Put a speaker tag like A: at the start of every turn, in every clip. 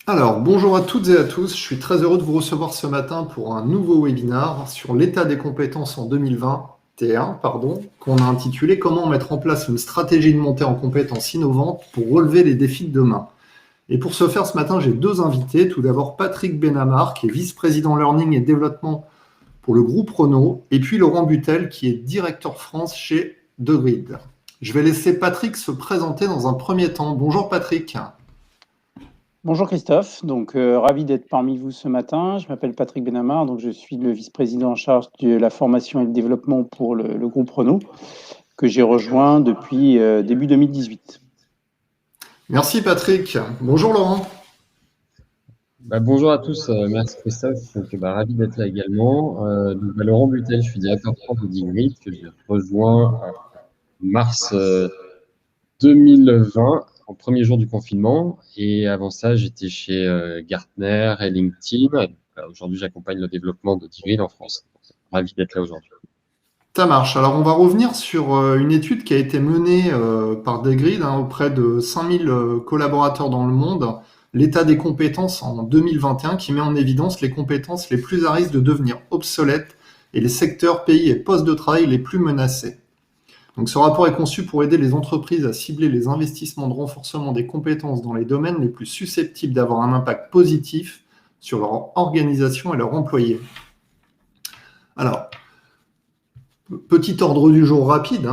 A: Alors, bonjour à toutes et à tous. Je suis très heureux de vous recevoir ce matin pour un nouveau webinaire sur l'état des compétences en 2021, qu'on a intitulé Comment mettre en place une stratégie de montée en compétences innovantes pour relever les défis de demain. Et pour ce faire, ce matin, j'ai deux invités. Tout d'abord, Patrick Benamar, qui est vice-président Learning et Développement pour le groupe Renault, et puis Laurent Butel, qui est directeur France chez DeGrid. Je vais laisser Patrick se présenter dans un premier temps. Bonjour Patrick.
B: Bonjour Christophe, donc ravi d'être parmi vous ce matin. Je m'appelle Patrick Benamar, donc je suis le vice-président en charge de la formation et le développement pour le groupe Renault, que j'ai rejoint depuis début 2018.
A: Merci Patrick. Bonjour Laurent.
C: Bonjour à tous, merci Christophe, donc, ravi d'être là également. Laurent Butel, je suis directeur France de Digrid, que j'ai rejoint en mars 2020, en premier jour du confinement. Et avant ça, j'étais chez Gartner et LinkedIn. Aujourd'hui, j'accompagne le développement de Digrid en France. Ravi d'être là aujourd'hui.
A: Ça marche. Alors, on va revenir sur une étude qui a été menée par Degrid auprès de 5000 collaborateurs dans le monde, l'état des compétences en 2021, qui met en évidence les compétences les plus à risque de devenir obsolètes et les secteurs, pays et postes de travail les plus menacés. Donc, ce rapport est conçu pour aider les entreprises à cibler les investissements de renforcement des compétences dans les domaines les plus susceptibles d'avoir un impact positif sur leur organisation et leurs employés. Alors, petit ordre du jour rapide.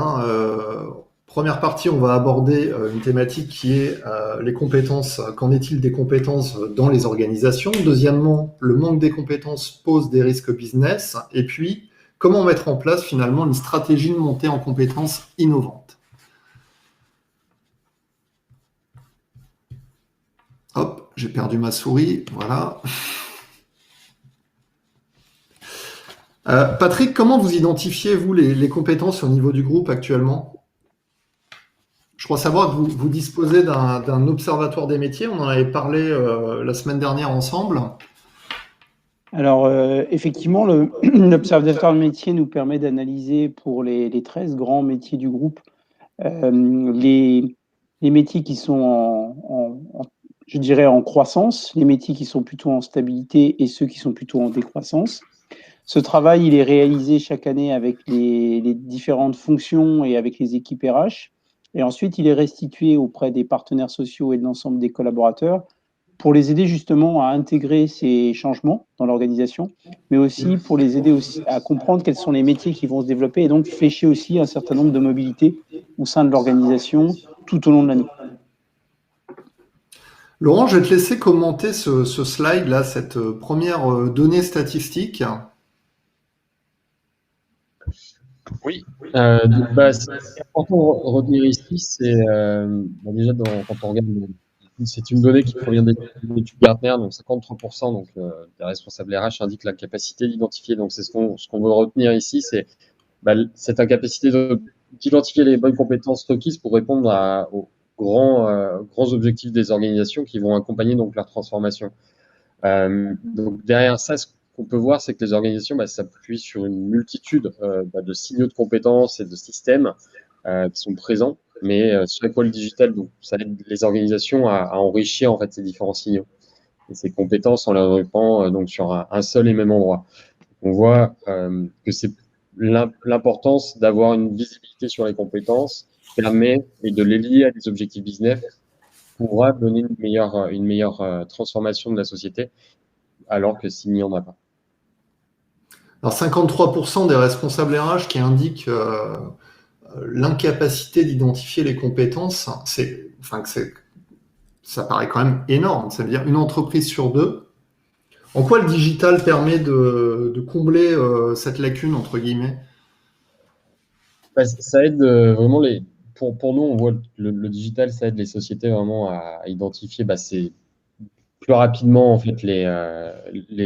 A: Première partie, on va aborder une thématique qui est les compétences. Qu'en est-il des compétences dans les organisations? Deuxièmement, le manque des compétences pose des risques business. Et puis, comment mettre en place finalement une stratégie de montée en compétences innovantes? Hop, j'ai perdu ma souris. Voilà. Patrick, comment vous identifiez, vous, les compétences au niveau du groupe actuellement? Je crois savoir que vous disposez d'un observatoire des métiers. On en avait parlé la semaine dernière ensemble.
B: Alors effectivement, l'observatoire de métier nous permet d'analyser pour les 13 grands métiers du groupe les métiers qui sont je dirais en croissance, les métiers qui sont plutôt en stabilité et ceux qui sont plutôt en décroissance. Ce travail, il est réalisé chaque année avec les différentes fonctions et avec les équipes RH. Et ensuite, il est restitué auprès des partenaires sociaux et de l'ensemble des collaborateurs pour les aider justement à intégrer ces changements dans l'organisation, mais aussi pour les aider aussi à comprendre quels sont les métiers qui vont se développer et donc flécher aussi un certain nombre de mobilités au sein de l'organisation tout au long de l'année.
A: Laurent, je vais te laisser commenter ce slide-là, cette première donnée statistique.
C: Oui, ce qui est important de retenir ici, c'est déjà quand on regarde, c'est une donnée qui provient d'une étude Gartner, donc 53% des responsables RH indiquent la capacité d'identifier. Donc c'est ce qu'on veut retenir ici, c'est cette incapacité d'identifier les bonnes compétences requises pour répondre aux grands objectifs des organisations qui vont accompagner donc leur transformation. Donc derrière ça, ce qu'on peut voir, c'est que les organisations s'appuient sur une multitude de signaux de compétences et de systèmes qui sont présents, mais sur le pôle digital, donc ça aide les organisations à enrichir en fait ces différents signaux et ces compétences en les regroupant donc sur un seul et même endroit. On voit que c'est l'importance d'avoir une visibilité sur les compétences permet et de les lier à des objectifs business pourra donner une meilleure transformation de la société, alors que s'il n'y en a pas.
A: Alors 53% des responsables RH qui indiquent l'incapacité d'identifier les compétences, ça paraît quand même énorme. Ça veut dire une entreprise sur deux. En quoi le digital permet de combler cette lacune, entre guillemets?
C: Ça aide vraiment pour nous, on voit le digital, ça aide les sociétés vraiment à identifier c'est plus rapidement en fait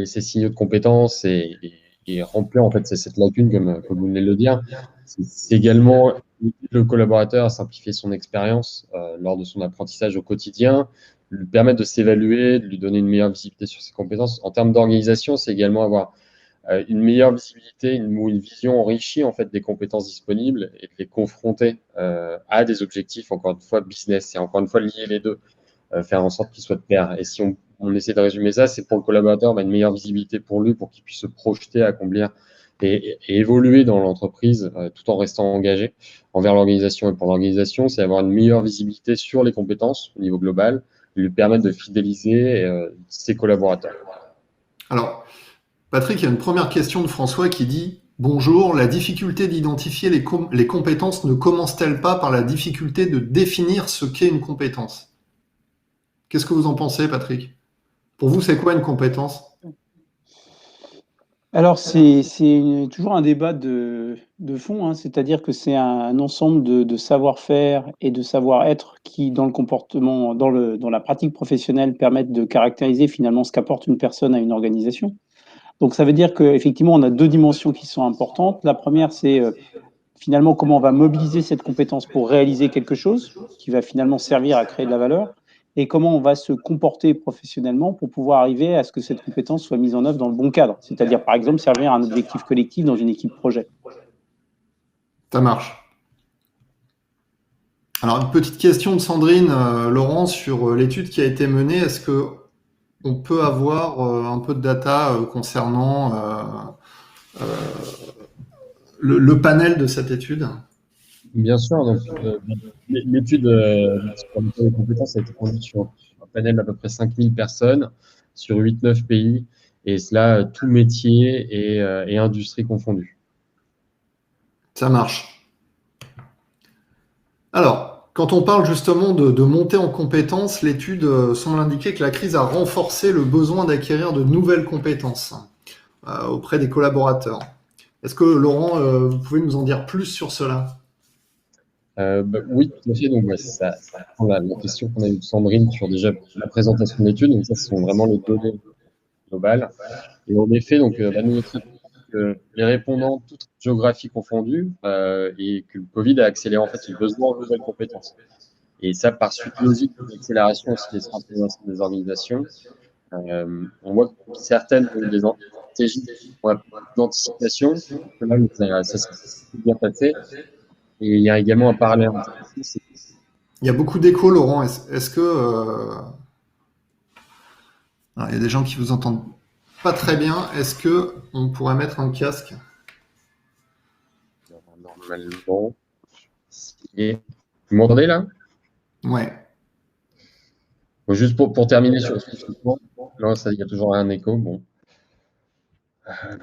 C: ces signaux de compétences et remplir en fait cette lacune comme vous venez de le dire. C'est également le collaborateur à simplifier son expérience lors de son apprentissage au quotidien, lui permettre de s'évaluer, de lui donner une meilleure visibilité sur ses compétences. En termes d'organisation, c'est également avoir une meilleure visibilité, une vision enrichie en fait des compétences disponibles et de les confronter à des objectifs encore une fois business et encore une fois lier les deux, faire en sorte qu'ils soient de pair. Et si on on essaie de résumer ça, c'est pour le collaborateur une meilleure visibilité pour lui, pour qu'il puisse se projeter, accomplir et évoluer dans l'entreprise tout en restant engagé envers l'organisation. Et pour l'organisation, c'est avoir une meilleure visibilité sur les compétences au niveau global, lui permettre de fidéliser ses collaborateurs.
A: Alors, Patrick, il y a une première question de François qui dit « Bonjour, la difficulté d'identifier les compétences ne commence-t-elle pas par la difficulté de définir ce qu'est une compétence ?» Qu'est-ce que vous en pensez, Patrick? Pour vous, c'est quoi une compétence?
B: Alors, c'est toujours un débat de fond, hein, c'est-à-dire que c'est un ensemble de savoir-faire et de savoir-être qui, dans le comportement, dans la pratique professionnelle, permettent de caractériser finalement ce qu'apporte une personne à une organisation. Donc, ça veut dire qu'effectivement, on a deux dimensions qui sont importantes. La première, c'est finalement comment on va mobiliser cette compétence pour réaliser quelque chose qui va finalement servir à créer de la valeur, et comment on va se comporter professionnellement pour pouvoir arriver à ce que cette compétence soit mise en œuvre dans le bon cadre, c'est-à-dire par exemple servir à un objectif collectif dans une équipe projet.
A: Ça marche. Alors, une petite question de Sandrine Laurent sur l'étude qui a été menée. Est-ce que on peut avoir un peu de data concernant le panel de cette étude?
C: Bien sûr, donc l'étude sur les compétences a été conduite sur un panel d'à peu près 5000 personnes sur 8-9 pays, et cela tout métier et industrie confondues.
A: Ça marche. Alors, quand on parle justement de montée en compétences, l'étude semble indiquer que la crise a renforcé le besoin d'acquérir de nouvelles compétences auprès des collaborateurs. Est-ce que Laurent, vous pouvez nous en dire plus sur cela?
C: Oui, tout à fait. Donc, ça prend la question qu'on a eue de Sandrine sur déjà la présentation de l'étude. Donc, ça, ce sont vraiment les données globales. Et en effet, donc, nous que les répondants, toutes géographies confondues, et que le Covid a accéléré en fait le besoin en nouvelles compétences. Et ça, par suite logique de l'accélération aussi des stratégies des organisations, on voit que certaines ont des stratégies d'anticipation. Là, ça s'est bien passé. Et il y a également un parallèle intéressant.
A: Il y a beaucoup d'écho, Laurent. Est-ce que il y a des gens qui vous entendent pas très bien. Est-ce que on pourrait mettre un casque?
C: Normalement. Vous m'entendez là?
A: Ouais.
C: Bon, juste pour terminer sur ce point, là, il y a toujours un écho. Bon. On va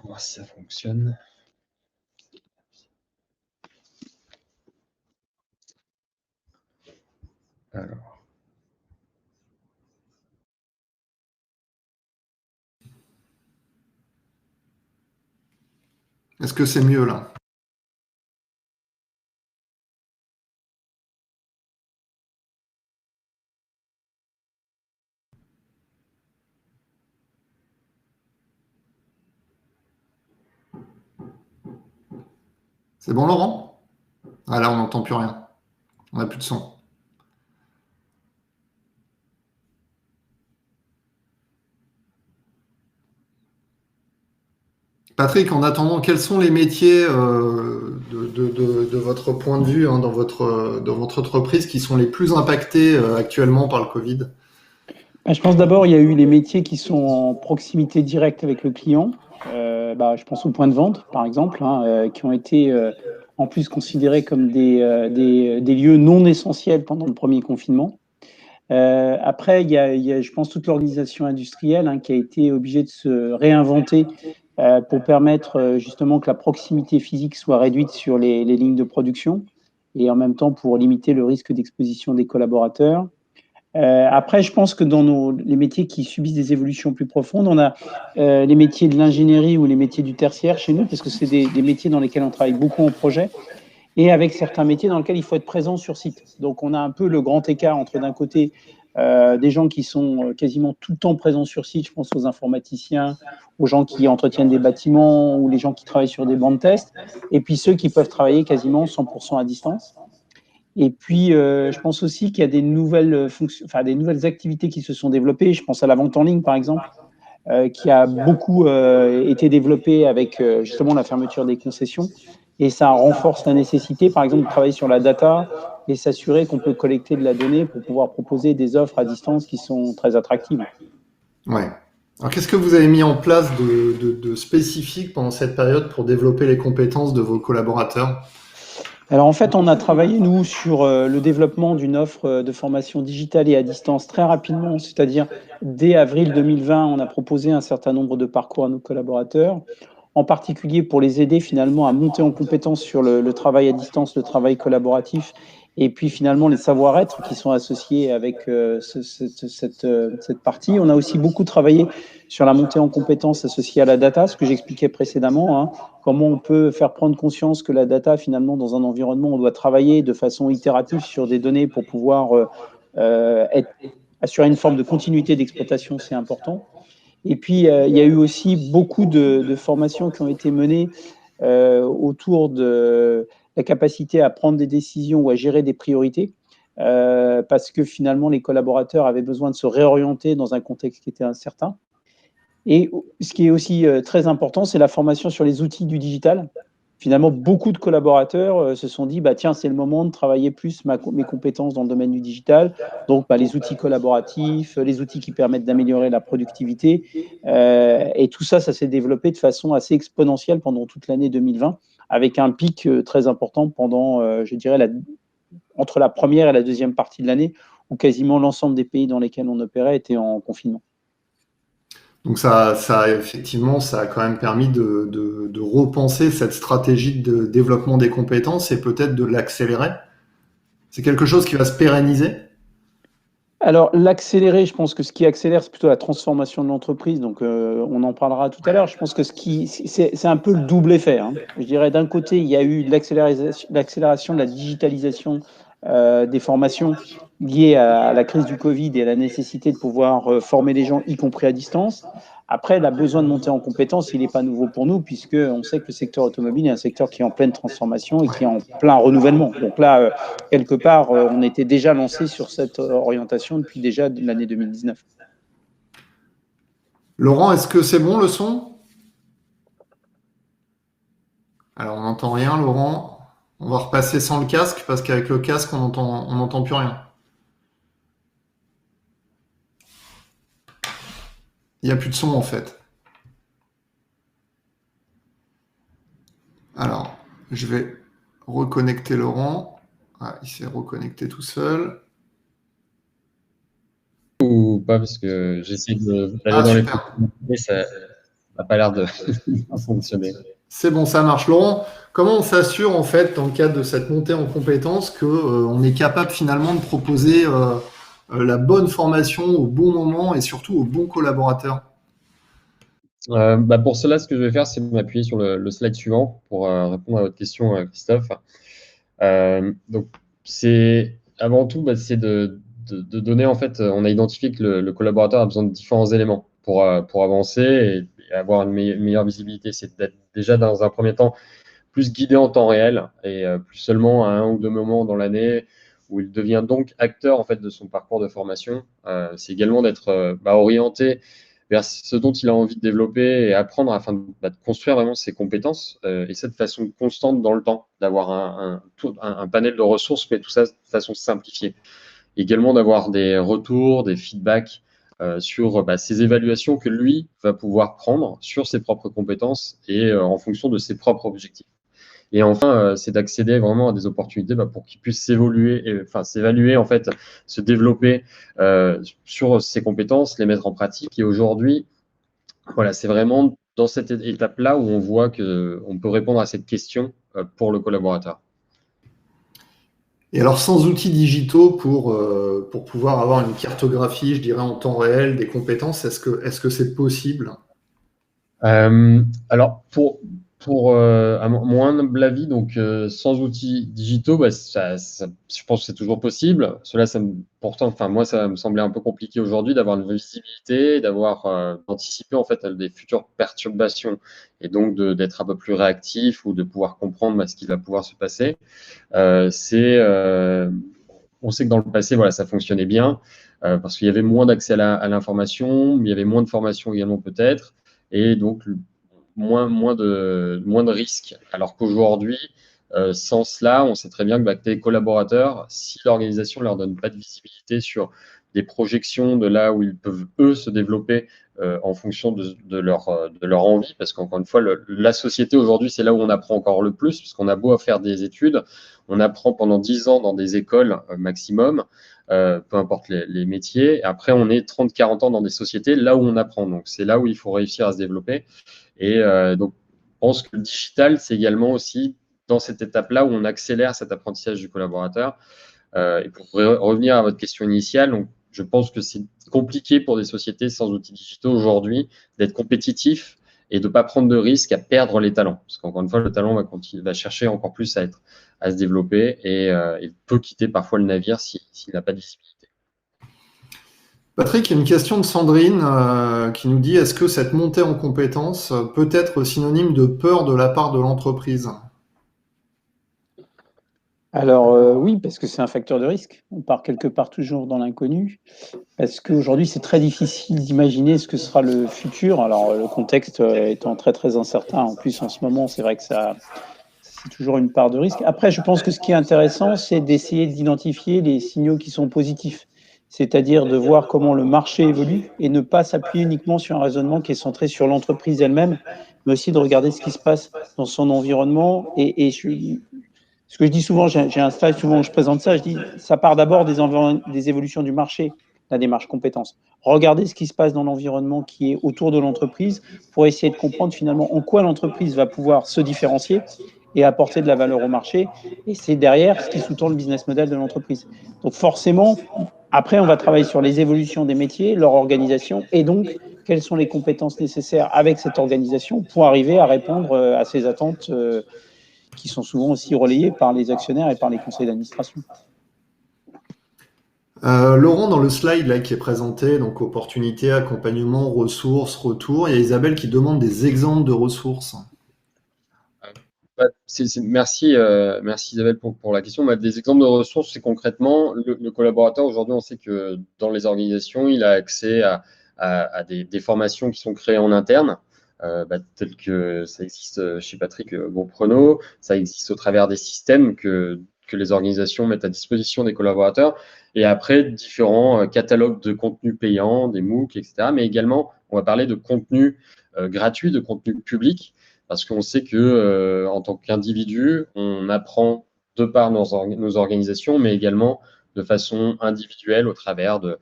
C: voir si ça fonctionne. Alors.
A: Est-ce que c'est mieux là? C'est bon, Laurent? Ah là, on n'entend plus rien. On n'a plus de son. Patrick, en attendant, quels sont les métiers de votre point de vue dans votre entreprise qui sont les plus impactés actuellement par le Covid?
B: Je pense d'abord, il y a eu les métiers qui sont en proximité directe avec le client. Je pense aux points de vente, par exemple, qui ont été en plus considérés comme des lieux non essentiels pendant le premier confinement. Après, il y a, je pense, toute l'organisation industrielle qui a été obligée de se réinventer pour permettre justement que la proximité physique soit réduite sur les lignes de production et en même temps pour limiter le risque d'exposition des collaborateurs. Après, je pense que dans les métiers qui subissent des évolutions plus profondes, on a les métiers de l'ingénierie ou les métiers du tertiaire chez nous, parce que c'est des métiers dans lesquels on travaille beaucoup en projet, et avec certains métiers dans lesquels il faut être présent sur site. Donc, on a un peu le grand écart entre, d'un côté, des gens qui sont quasiment tout le temps présents sur site, je pense aux informaticiens, aux gens qui entretiennent des bâtiments ou les gens qui travaillent sur des bancs de test, et puis ceux qui peuvent travailler quasiment 100% à distance. Et puis, je pense aussi qu'il y a des nouvelles activités qui se sont développées. Je pense à la vente en ligne, par exemple, qui a beaucoup été développée avec justement la fermeture des concessions et ça renforce la nécessité, par exemple, de travailler sur la data et s'assurer qu'on peut collecter de la donnée pour pouvoir proposer des offres à distance qui sont très attractives.
A: Ouais. Alors, qu'est-ce que vous avez mis en place de spécifique pendant cette période pour développer les compétences de vos collaborateurs?
B: Alors en fait, on a travaillé, nous, sur le développement d'une offre de formation digitale et à distance très rapidement, c'est-à-dire dès avril 2020, on a proposé un certain nombre de parcours à nos collaborateurs, en particulier pour les aider finalement à monter en compétence sur le travail à distance, le travail collaboratif, et puis finalement les savoir-être qui sont associés avec cette partie. On a aussi beaucoup travaillé sur la montée en compétences associée à la data, ce que j'expliquais précédemment, hein. Comment on peut faire prendre conscience que la data, finalement, dans un environnement, on doit travailler de façon itérative sur des données pour pouvoir assurer une forme de continuité d'exploitation, c'est important. Et puis, il y a eu aussi beaucoup de formations qui ont été menées autour de la capacité à prendre des décisions ou à gérer des priorités, parce que finalement, les collaborateurs avaient besoin de se réorienter dans un contexte qui était incertain. Et ce qui est aussi très important, c'est la formation sur les outils du digital. Finalement, beaucoup de collaborateurs se sont dit, bah, tiens, c'est le moment de travailler plus mes compétences dans le domaine du digital. Donc, bah, les outils collaboratifs, les outils qui permettent d'améliorer la productivité. Et tout ça, ça s'est développé de façon assez exponentielle pendant toute l'année 2020, avec un pic très important pendant, je dirais, entre la première et la deuxième partie de l'année, où quasiment l'ensemble des pays dans lesquels on opérait étaient en confinement.
A: Donc effectivement, ça a quand même permis de repenser cette stratégie de développement des compétences et peut-être de l'accélérer. C'est quelque chose qui va se pérenniser?
B: Alors, l'accélérer, je pense que ce qui accélère, c'est plutôt la transformation de l'entreprise. Donc, on en parlera tout à l'heure. Je pense que c'est un peu le double effet, hein. Je dirais, d'un côté, il y a eu l'accélération de la digitalisation des formations liées à la crise du Covid et à la nécessité de pouvoir former les gens, y compris à distance. Après, le besoin de monter en compétences, il n'est pas nouveau pour nous, puisqu'on sait que le secteur automobile est un secteur qui est en pleine transformation et qui est en plein renouvellement. Donc là, quelque part, on était déjà lancé sur cette orientation depuis déjà l'année 2019.
A: Laurent, est-ce que c'est bon le son? Alors, on n'entend rien, Laurent. On va repasser sans le casque parce qu'avec le casque, on n'entend plus rien. Il n'y a plus de son en fait. Alors, je vais reconnecter Laurent. Ah, il s'est reconnecté tout seul.
C: Ou pas, parce que j'essaie d'aller dans les fonctions, mais ça n'a pas l'air de fonctionner.
A: C'est bon, ça marche. Laurent, comment on s'assure en fait, dans le cadre de cette montée en compétences, que on est capable finalement de proposer la bonne formation au bon moment et surtout aux bons collaborateurs?
C: Pour cela, ce que je vais faire, c'est m'appuyer sur le slide suivant pour répondre à votre question, Christophe. Donc, c'est avant tout, c'est de donner, en fait, on a identifié que le collaborateur a besoin de différents éléments pour avancer et avoir une meilleure visibilité. C'est d'être déjà, dans un premier temps, plus guidé en temps réel et plus seulement à un ou deux moments dans l'année où il devient donc acteur, en fait, de son parcours de formation. C'est également d'être orienté vers ce dont il a envie de développer et apprendre afin de construire vraiment ses compétences, et ça de façon constante dans le temps, d'avoir un panel de ressources, mais tout ça de façon simplifiée. Également d'avoir des retours, des feedbacks sur ces évaluations que lui va pouvoir prendre sur ses propres compétences et en fonction de ses propres objectifs. Et enfin, c'est d'accéder vraiment à des opportunités pour qu'ils puissent s'évaluer, en fait, se développer sur ses compétences, les mettre en pratique. Et aujourd'hui, voilà, c'est vraiment dans cette étape-là où on voit qu'on peut répondre à cette question pour le collaborateur.
A: Et alors, sans outils digitaux pour pouvoir avoir une cartographie, je dirais, en temps réel des compétences, est-ce que c'est possible?
C: Alors, à mon humble avis, donc sans outils digitaux, je pense que c'est toujours possible. Pourtant, moi, ça me semblait un peu compliqué aujourd'hui d'avoir une visibilité, d'anticiper en fait des futures perturbations et donc d'être un peu plus réactif ou de pouvoir comprendre ce qui va pouvoir se passer. On sait que dans le passé, voilà, ça fonctionnait bien parce qu'il y avait moins d'accès à l'information, mais il y avait moins de formation également peut-être. Et donc, moins de risques. Alors qu'aujourd'hui, sans cela, on sait très bien que tes collaborateurs, si l'organisation ne leur donne pas de visibilité sur des projections de là où ils peuvent, eux, se développer en fonction de leur envie, parce qu'encore une fois, la société aujourd'hui, c'est là où on apprend encore le plus, parce qu'on a beau faire des études, on apprend pendant 10 ans dans des écoles maximum, peu importe les métiers. Après, on est 30-40 ans dans des sociétés, là où on apprend. Donc, c'est là où il faut réussir à se développer. Et donc, je pense que le digital, c'est également aussi dans cette étape-là où on accélère cet apprentissage du collaborateur. Et pour revenir à votre question initiale, donc, je pense que c'est compliqué pour des sociétés sans outils digitaux aujourd'hui d'être compétitifs et de ne pas prendre de risques à perdre les talents. Parce qu'encore une fois, le talent va chercher encore plus à se développer et il peut quitter parfois le navire s'il n'a pas de visibilité.
A: Patrick, il y a une question de Sandrine qui nous dit: est-ce que cette montée en compétences peut être synonyme de peur de la part de l'entreprise?
B: Alors oui, parce que c'est un facteur de risque. On part quelque part toujours dans l'inconnu, parce qu'aujourd'hui, c'est très difficile d'imaginer ce que sera le futur. Alors le contexte étant très très incertain, en plus en ce moment, c'est vrai que c'est toujours une part de risque. Après, je pense que ce qui est intéressant, c'est d'essayer d'identifier les signaux qui sont positifs, c'est-à-dire de voir comment le marché évolue et ne pas s'appuyer uniquement sur un raisonnement qui est centré sur l'entreprise elle-même, mais aussi de regarder ce qui se passe dans son environnement. Ce que je dis souvent, j'ai un slide souvent où je présente ça, je dis ça part d'abord des évolutions du marché, la démarche compétences. Regardez ce qui se passe dans l'environnement qui est autour de l'entreprise pour essayer de comprendre finalement en quoi l'entreprise va pouvoir se différencier et apporter de la valeur au marché. Et c'est derrière ce qui sous-tend le business model de l'entreprise. Donc forcément, après, on va travailler sur les évolutions des métiers, leur organisation, et donc quelles sont les compétences nécessaires avec cette organisation pour arriver à répondre à ces attentes qui sont souvent aussi relayées par les actionnaires et par les conseils d'administration.
A: Laurent, dans le slide là, qui est présenté, donc opportunité, accompagnement, ressources, retour, il y a Isabelle qui demande des exemples de ressources.
C: Merci Isabelle pour la question. Des exemples de ressources, c'est concrètement le collaborateur. Aujourd'hui, on sait que dans les organisations, il a accès à des formations qui sont créées en interne, telles que ça existe chez Patrick Beaupreneau, ça existe au travers des systèmes que les organisations mettent à disposition des collaborateurs, et après différents catalogues de contenus payants, des MOOC, etc. Mais également, on va parler de contenus gratuits, de contenus publics. Parce qu'on sait que en tant qu'individu, on apprend de par nos organisations, mais également de façon individuelle au travers de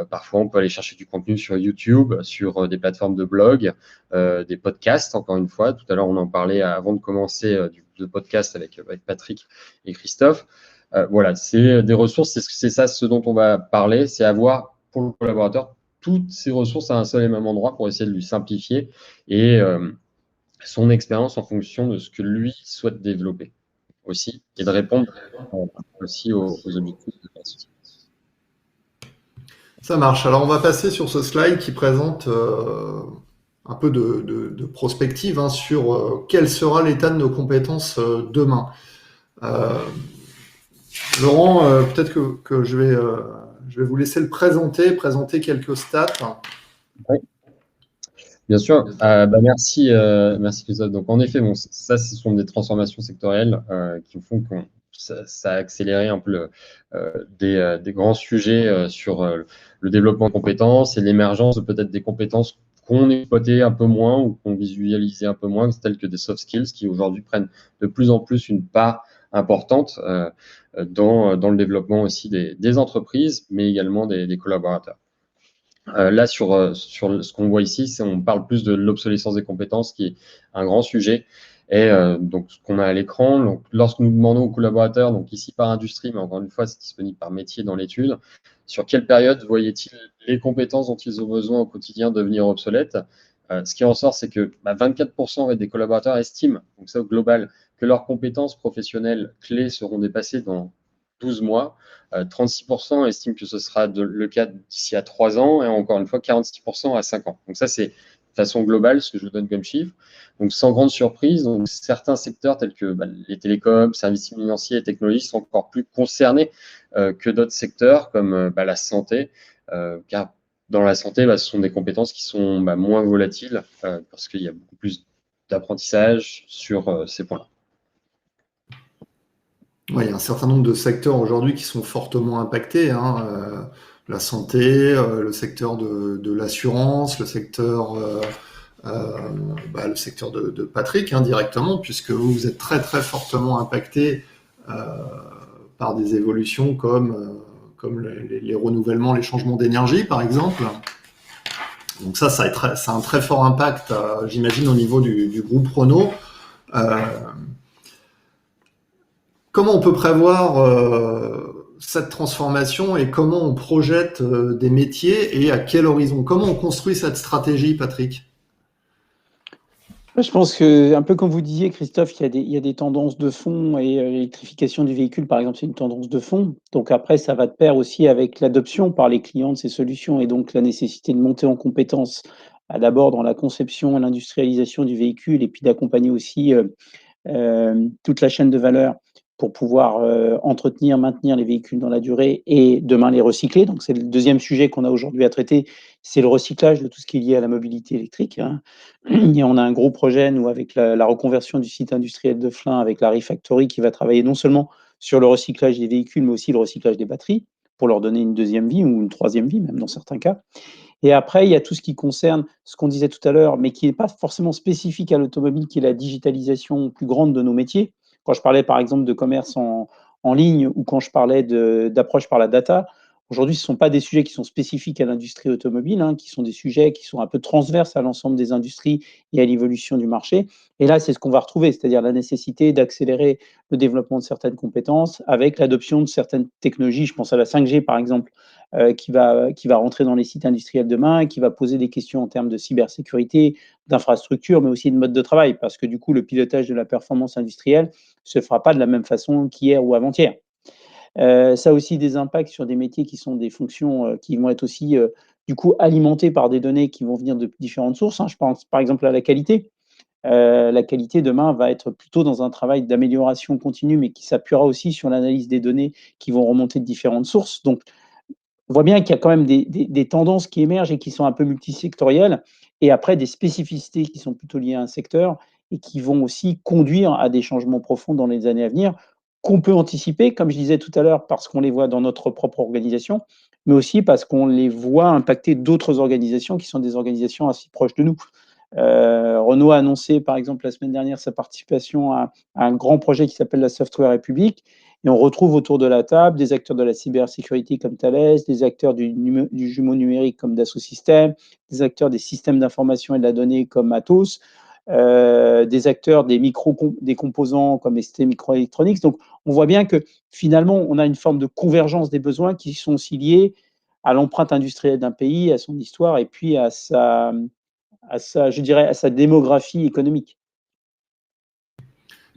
C: parfois on peut aller chercher du contenu sur YouTube, sur des plateformes de blog, des podcasts, encore une fois. Tout à l'heure, on en parlait avant de commencer de podcast avec Patrick et Christophe. Voilà, c'est des ressources, c'est ça ce dont on va parler, c'est avoir pour le collaborateur toutes ces ressources à un seul et même endroit pour essayer de lui simplifier et son expérience en fonction de ce que lui souhaite développer aussi et de répondre aussi aux objectifs de la société.
A: Ça marche. Alors on va passer sur ce slide qui présente un peu de prospective sur quel sera l'état de nos compétences demain. Laurent, peut-être que je vais vous laisser le présenter quelques stats.
C: Oui. Bien sûr. Merci Christophe. Donc en effet, ça, ce sont des transformations sectorielles qui font que ça a accéléré un peu des grands sujets sur le développement de compétences et l'émergence de peut-être des compétences qu'on exploitait un peu moins ou qu'on visualisait un peu moins, telles que des soft skills qui aujourd'hui prennent de plus en plus une part importante dans le développement aussi des entreprises, mais également des collaborateurs. Là, sur ce qu'on voit ici, on parle plus de l'obsolescence des compétences, qui est un grand sujet. Et donc, ce qu'on a à l'écran, donc, lorsque nous demandons aux collaborateurs, donc ici par industrie, mais encore une fois, c'est disponible par métier dans l'étude, sur quelle période voyaient-ils les compétences dont ils ont besoin au quotidien devenir obsolètes? Ce qui en sort, c'est que 24% des collaborateurs estiment, donc ça au global, que leurs compétences professionnelles clés seront dépassées dans 12 mois. 36% estiment que ce sera le cas d'ici à 3 ans et encore une fois 46% à 5 ans. Donc ça, c'est de façon globale ce que je vous donne comme chiffre. Donc sans grande surprise, donc, certains secteurs tels que les télécoms, services financiers et technologies sont encore plus concernés que d'autres secteurs comme la santé, car dans la santé, ce sont des compétences qui sont moins volatiles parce qu'il y a beaucoup plus d'apprentissage sur ces points-là.
A: Ouais, il y a un certain nombre de secteurs aujourd'hui qui sont fortement impactés, hein, la santé, le secteur de l'assurance, le secteur de Patrick, hein, directement, puisque vous êtes très très fortement impacté par des évolutions comme les renouvellements, les changements d'énergie, par exemple. Donc ça a un très fort impact, j'imagine, au niveau du groupe Renault. Comment on peut prévoir cette transformation et comment on projette des métiers et à quel horizon? Comment on construit cette stratégie, Patrick?
B: Je pense que, un peu comme vous disiez, Christophe, il y a des tendances de fond et l'électrification du véhicule, par exemple, c'est une tendance de fond. Donc après, ça va de pair aussi avec l'adoption par les clients de ces solutions et donc la nécessité de monter en compétences, d'abord dans la conception et l'industrialisation du véhicule et puis d'accompagner aussi toute la chaîne de valeur pour pouvoir entretenir, maintenir les véhicules dans la durée et demain les recycler. Donc c'est le deuxième sujet qu'on a aujourd'hui à traiter, c'est le recyclage de tout ce qui est lié à la mobilité électrique, hein. Et on a un gros projet, nous, avec la reconversion du site industriel de Flins, avec la Refactory, qui va travailler non seulement sur le recyclage des véhicules, mais aussi le recyclage des batteries, pour leur donner une deuxième vie ou une troisième vie, même dans certains cas. Et après, il y a tout ce qui concerne ce qu'on disait tout à l'heure, mais qui n'est pas forcément spécifique à l'automobile, qui est la digitalisation plus grande de nos métiers. Quand je parlais par exemple de commerce en ligne ou quand je parlais d'approche par la data, aujourd'hui, ce ne sont pas des sujets qui sont spécifiques à l'industrie automobile, hein, qui sont des sujets qui sont un peu transverses à l'ensemble des industries et à l'évolution du marché. Et là, c'est ce qu'on va retrouver, c'est-à-dire la nécessité d'accélérer le développement de certaines compétences avec l'adoption de certaines technologies. Je pense à la 5G, par exemple, qui va rentrer dans les sites industriels demain et qui va poser des questions en termes de cybersécurité, d'infrastructure, mais aussi de mode de travail, parce que du coup, le pilotage de la performance industrielle ne se fera pas de la même façon qu'hier ou avant-hier. Ça a aussi des impacts sur des métiers qui sont des fonctions qui vont être aussi du coup alimentées par des données qui vont venir de différentes sources, hein. Je pense par exemple à la qualité. La qualité demain va être plutôt dans un travail d'amélioration continue, mais qui s'appuiera aussi sur l'analyse des données qui vont remonter de différentes sources. Donc, on voit bien qu'il y a quand même des tendances qui émergent et qui sont un peu multisectorielles, et après des spécificités qui sont plutôt liées à un secteur et qui vont aussi conduire à des changements profonds dans les années à venir, qu'on peut anticiper, comme je disais tout à l'heure, parce qu'on les voit dans notre propre organisation, mais aussi parce qu'on les voit impacter d'autres organisations qui sont des organisations assez proches de nous. Renault a annoncé, par exemple, la semaine dernière, sa participation à un grand projet qui s'appelle la Software République. Et on retrouve autour de la table des acteurs de la cybersécurité comme Thales, des acteurs du jumeau numérique comme Dassault Systèmes, des acteurs des systèmes d'information et de la donnée comme Atos, des acteurs des composants comme ST Microelectronics. Donc, on voit bien que finalement, on a une forme de convergence des besoins qui sont aussi liés à l'empreinte industrielle d'un pays, à son histoire et puis je dirais, à sa démographie économique.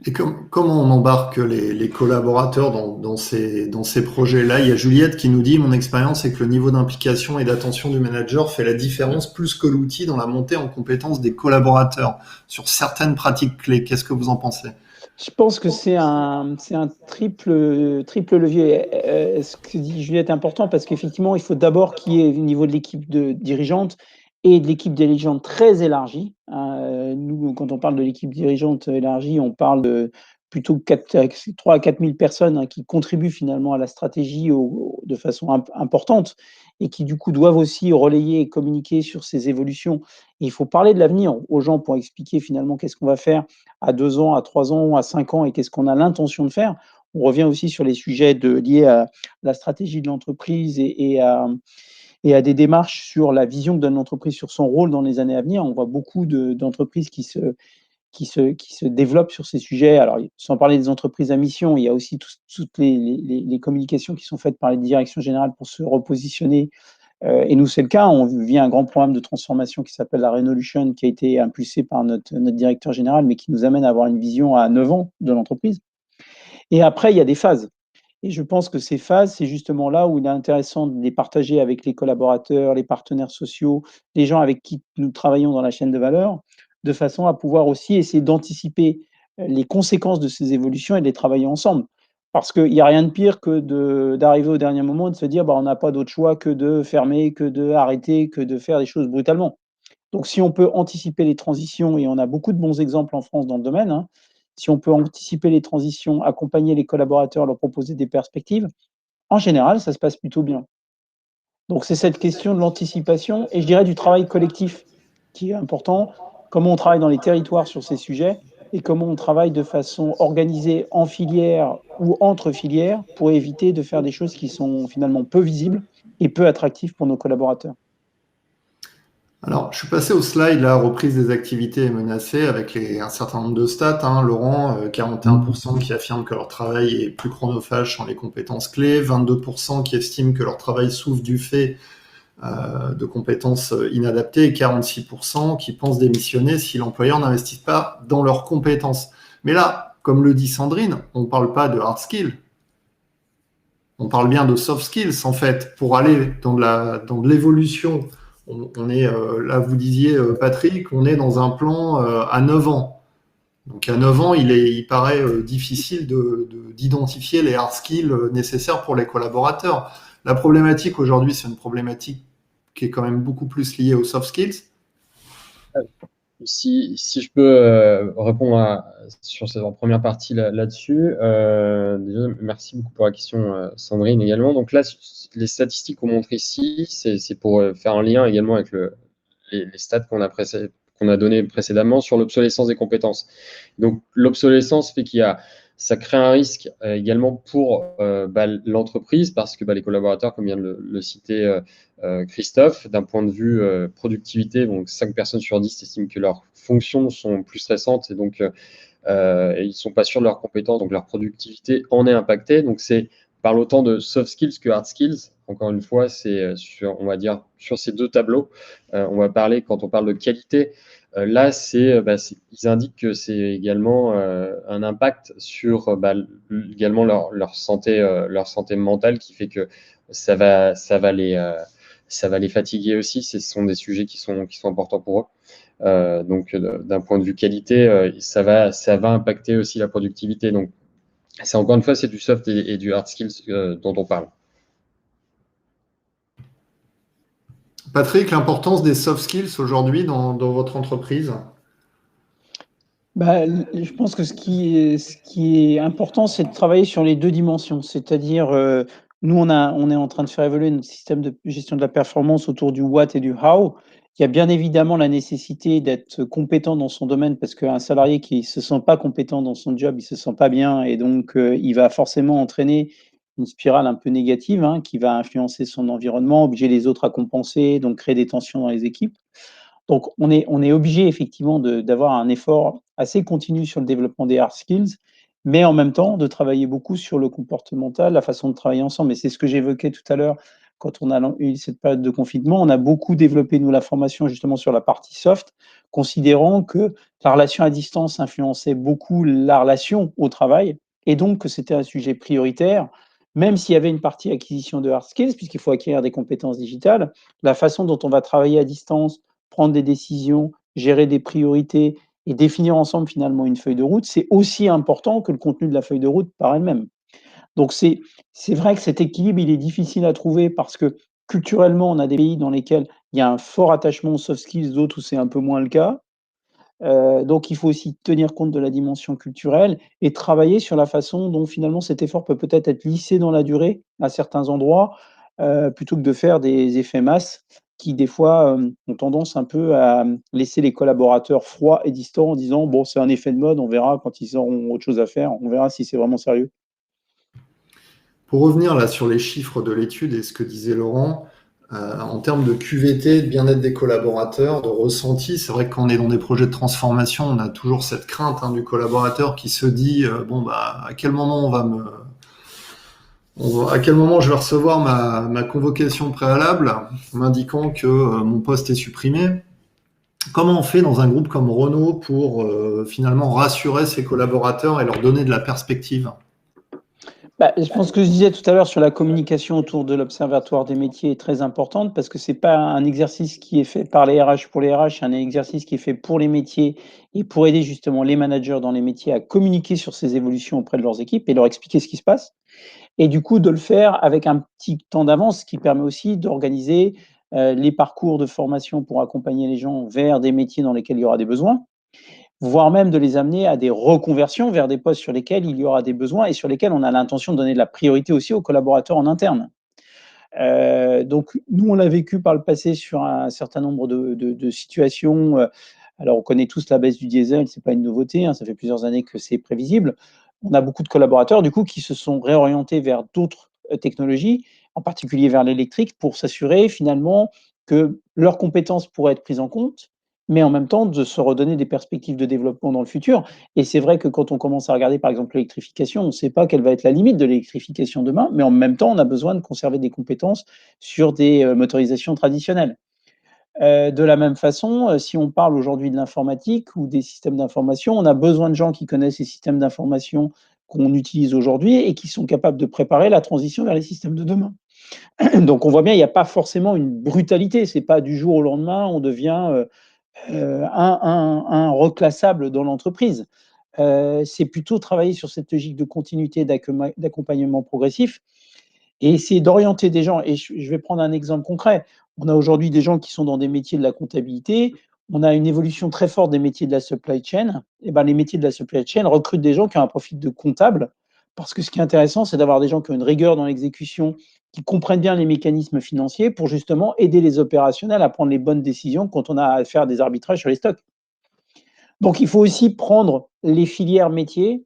A: Et comment on embarque les collaborateurs dans ces projets-là? Il y a Juliette qui nous dit, mon expérience est que le niveau d'implication et d'attention du manager fait la différence plus que l'outil dans la montée en compétence des collaborateurs sur certaines pratiques clés. Qu'est-ce que vous en pensez?
B: Je pense que c'est un triple levier. Ce que dit Juliette est important parce qu'effectivement, il faut d'abord qu'il y ait au niveau de l'équipe dirigeante et de l'équipe dirigeante très élargie. Nous, quand on parle de l'équipe dirigeante élargie, on parle de plutôt 3 à 4 000 personnes, hein, qui contribuent finalement à la stratégie de façon importante et qui du coup doivent aussi relayer et communiquer sur ces évolutions. Et il faut parler de l'avenir aux gens pour expliquer finalement qu'est-ce qu'on va faire à 2 ans, à 3 ans, à 5 ans et qu'est-ce qu'on a l'intention de faire. On revient aussi sur les sujets liés à la stratégie de l'entreprise et à des démarches sur la vision que donne l'entreprise sur son rôle dans les années à venir. On voit beaucoup d'entreprises qui se développent sur ces sujets. Alors, sans parler des entreprises à mission, il y a aussi toutes les communications qui sont faites par les directions générales pour se repositionner. Et nous, c'est le cas. On vit un grand programme de transformation qui s'appelle la Renolution, qui a été impulsé par notre directeur général, mais qui nous amène à avoir une vision à 9 ans de l'entreprise. Et après, il y a des phases. Et je pense que ces phases, c'est justement là où il est intéressant de les partager avec les collaborateurs, les partenaires sociaux, les gens avec qui nous travaillons dans la chaîne de valeur, de façon à pouvoir aussi essayer d'anticiper les conséquences de ces évolutions et de les travailler ensemble. Parce qu'il n'y a rien de pire que d'arriver au dernier moment et de se dire bah, on n'a pas d'autre choix que de fermer, que d'arrêter, que de faire des choses brutalement. Donc, si on peut anticiper les transitions, et on a beaucoup de bons exemples en France dans le domaine, hein, si on peut anticiper les transitions, accompagner les collaborateurs, leur proposer des perspectives, en général, ça se passe plutôt bien. Donc, c'est cette question de l'anticipation et je dirais du travail collectif qui est important. Comment on travaille dans les territoires sur ces sujets et comment on travaille de façon organisée en filière ou entre filières pour éviter de faire des choses qui sont finalement peu visibles et peu attractives pour nos collaborateurs.
A: Alors, je suis passé au slide, la reprise des activités est menacée avec un certain nombre de stats, hein, Laurent, 41% qui affirment que leur travail est plus chronophage sans les compétences clés, 22% qui estiment que leur travail souffre du fait de compétences inadaptées et 46% qui pensent démissionner si l'employeur n'investit pas dans leurs compétences. Mais là, comme le dit Sandrine, on ne parle pas de hard skills, on parle bien de soft skills en fait, pour aller dans de l'évolution. On est, là vous disiez Patrick, on est dans un plan à 9 ans. Donc à 9 ans, il paraît difficile d'identifier les hard skills nécessaires pour les collaborateurs. La problématique aujourd'hui, c'est une problématique qui est quand même beaucoup plus liée aux soft skills.
C: Si je peux répondre sur cette première partie là-dessus, déjà, merci beaucoup pour la question, Sandrine, également. Donc là, les statistiques qu'on montre ici, c'est pour faire un lien également avec les stats qu'on a données précédemment sur l'obsolescence des compétences. Donc l'obsolescence fait ça crée un risque également pour l'entreprise parce que les collaborateurs, comme vient de le citer Christophe, d'un point de vue productivité, donc 5 personnes sur 10 estiment que leurs fonctions sont plus stressantes et donc ils ne sont pas sûrs de leurs compétences, donc leur productivité en est impactée. Donc c'est parle autant de soft skills que hard skills. Encore une fois, c'est on va dire sur ces deux tableaux. On va parler, quand on parle de qualité, là, ils indiquent que c'est également un impact sur également leur santé mentale qui fait que ça va les fatiguer aussi. Ce sont des sujets qui sont importants pour eux. Donc, d'un point de vue qualité, ça va impacter aussi la productivité. Donc, c'est encore une fois, c'est du soft et du hard skills dont on parle.
A: Patrick, l'importance des soft skills aujourd'hui dans votre entreprise?
B: Je pense que ce qui est important, c'est de travailler sur les deux dimensions. C'est-à-dire, nous, on est en train de faire évoluer notre système de gestion de la performance autour du what et du how. Il y a bien évidemment la nécessité d'être compétent dans son domaine parce qu'un salarié qui ne se sent pas compétent dans son job, il ne se sent pas bien et donc il va forcément entraîner une spirale un peu négative, hein, qui va influencer son environnement, obliger les autres à compenser, donc créer des tensions dans les équipes. Donc, on est obligé effectivement d'avoir un effort assez continu sur le développement des hard skills, mais en même temps de travailler beaucoup sur le comportemental, la façon de travailler ensemble. Et c'est ce que j'évoquais tout à l'heure quand on a eu cette période de confinement. On a beaucoup développé, nous, la formation justement sur la partie soft, considérant que la relation à distance influençait beaucoup la relation au travail et donc que c'était un sujet prioritaire. Même s'il y avait une partie acquisition de hard skills, puisqu'il faut acquérir des compétences digitales, la façon dont on va travailler à distance, prendre des décisions, gérer des priorités et définir ensemble finalement une feuille de route, c'est aussi important que le contenu de la feuille de route par elle-même. Donc c'est vrai que cet équilibre, il est difficile à trouver parce que culturellement, on a des pays dans lesquels il y a un fort attachement aux soft skills, d'autres où c'est un peu moins le cas. Donc il faut aussi tenir compte de la dimension culturelle et travailler sur la façon dont finalement cet effort peut peut-être être lissé dans la durée à certains endroits, plutôt que de faire des effets masse qui des fois, ont tendance un peu à laisser les collaborateurs froids et distants en disant: «Bon, c'est un effet de mode, on verra quand ils auront autre chose à faire, on verra si c'est vraiment sérieux».
A: Pour revenir là sur les chiffres de l'étude et ce que disait Laurent, en termes de QVT, de bien-être des collaborateurs, de ressenti, c'est vrai que quand on est dans des projets de transformation, on a toujours cette crainte du collaborateur qui se dit à quel moment à quel moment je vais recevoir ma convocation préalable m'indiquant que mon poste est supprimé. Comment on fait dans un groupe comme Renault pour finalement rassurer ses collaborateurs et leur donner de la perspective?
B: Je pense que je disais tout à l'heure sur la communication autour de l'Observatoire des métiers est très importante parce que c'est pas un exercice qui est fait par les RH pour les RH, c'est un exercice qui est fait pour les métiers et pour aider justement les managers dans les métiers à communiquer sur ces évolutions auprès de leurs équipes et leur expliquer ce qui se passe. Et du coup, de le faire avec un petit temps d'avance, ce qui permet aussi d'organiser les parcours de formation pour accompagner les gens vers des métiers dans lesquels il y aura des besoins, voire même de les amener à des reconversions vers des postes sur lesquels il y aura des besoins et sur lesquels on a l'intention de donner de la priorité aussi aux collaborateurs en interne. Donc nous, on l'a vécu par le passé sur un certain nombre de situations. Alors, on connaît tous la baisse du diesel, c'est pas une nouveauté, hein, ça fait plusieurs années que c'est prévisible. On a beaucoup de collaborateurs, du coup, qui se sont réorientés vers d'autres technologies, en particulier vers l'électrique, pour s'assurer finalement que leurs compétences pourraient être prises en compte, mais en même temps de se redonner des perspectives de développement dans le futur. Et c'est vrai que quand on commence à regarder, par exemple, l'électrification, on ne sait pas quelle va être la limite de l'électrification demain, mais en même temps, on a besoin de conserver des compétences sur des motorisations traditionnelles. De la même façon, si on parle aujourd'hui de l'informatique ou des systèmes d'information, on a besoin de gens qui connaissent les systèmes d'information qu'on utilise aujourd'hui et qui sont capables de préparer la transition vers les systèmes de demain. Donc on voit bien, il n'y a pas forcément une brutalité, c'est pas du jour au lendemain, on devient un reclassable dans l'entreprise. C'est plutôt travailler sur cette logique de continuité, d'accompagnement progressif et essayer d'orienter des gens. Et je vais prendre un exemple concret. On a aujourd'hui des gens qui sont dans des métiers de la comptabilité. On a une évolution très forte des métiers de la supply chain. Et ben, les métiers de la supply chain recrutent des gens qui ont un profil de comptable. Parce que ce qui est intéressant, c'est d'avoir des gens qui ont une rigueur dans l'exécution, qui comprennent bien les mécanismes financiers pour justement aider les opérationnels à prendre les bonnes décisions quand on a à faire des arbitrages sur les stocks. Donc, il faut aussi prendre les filières métiers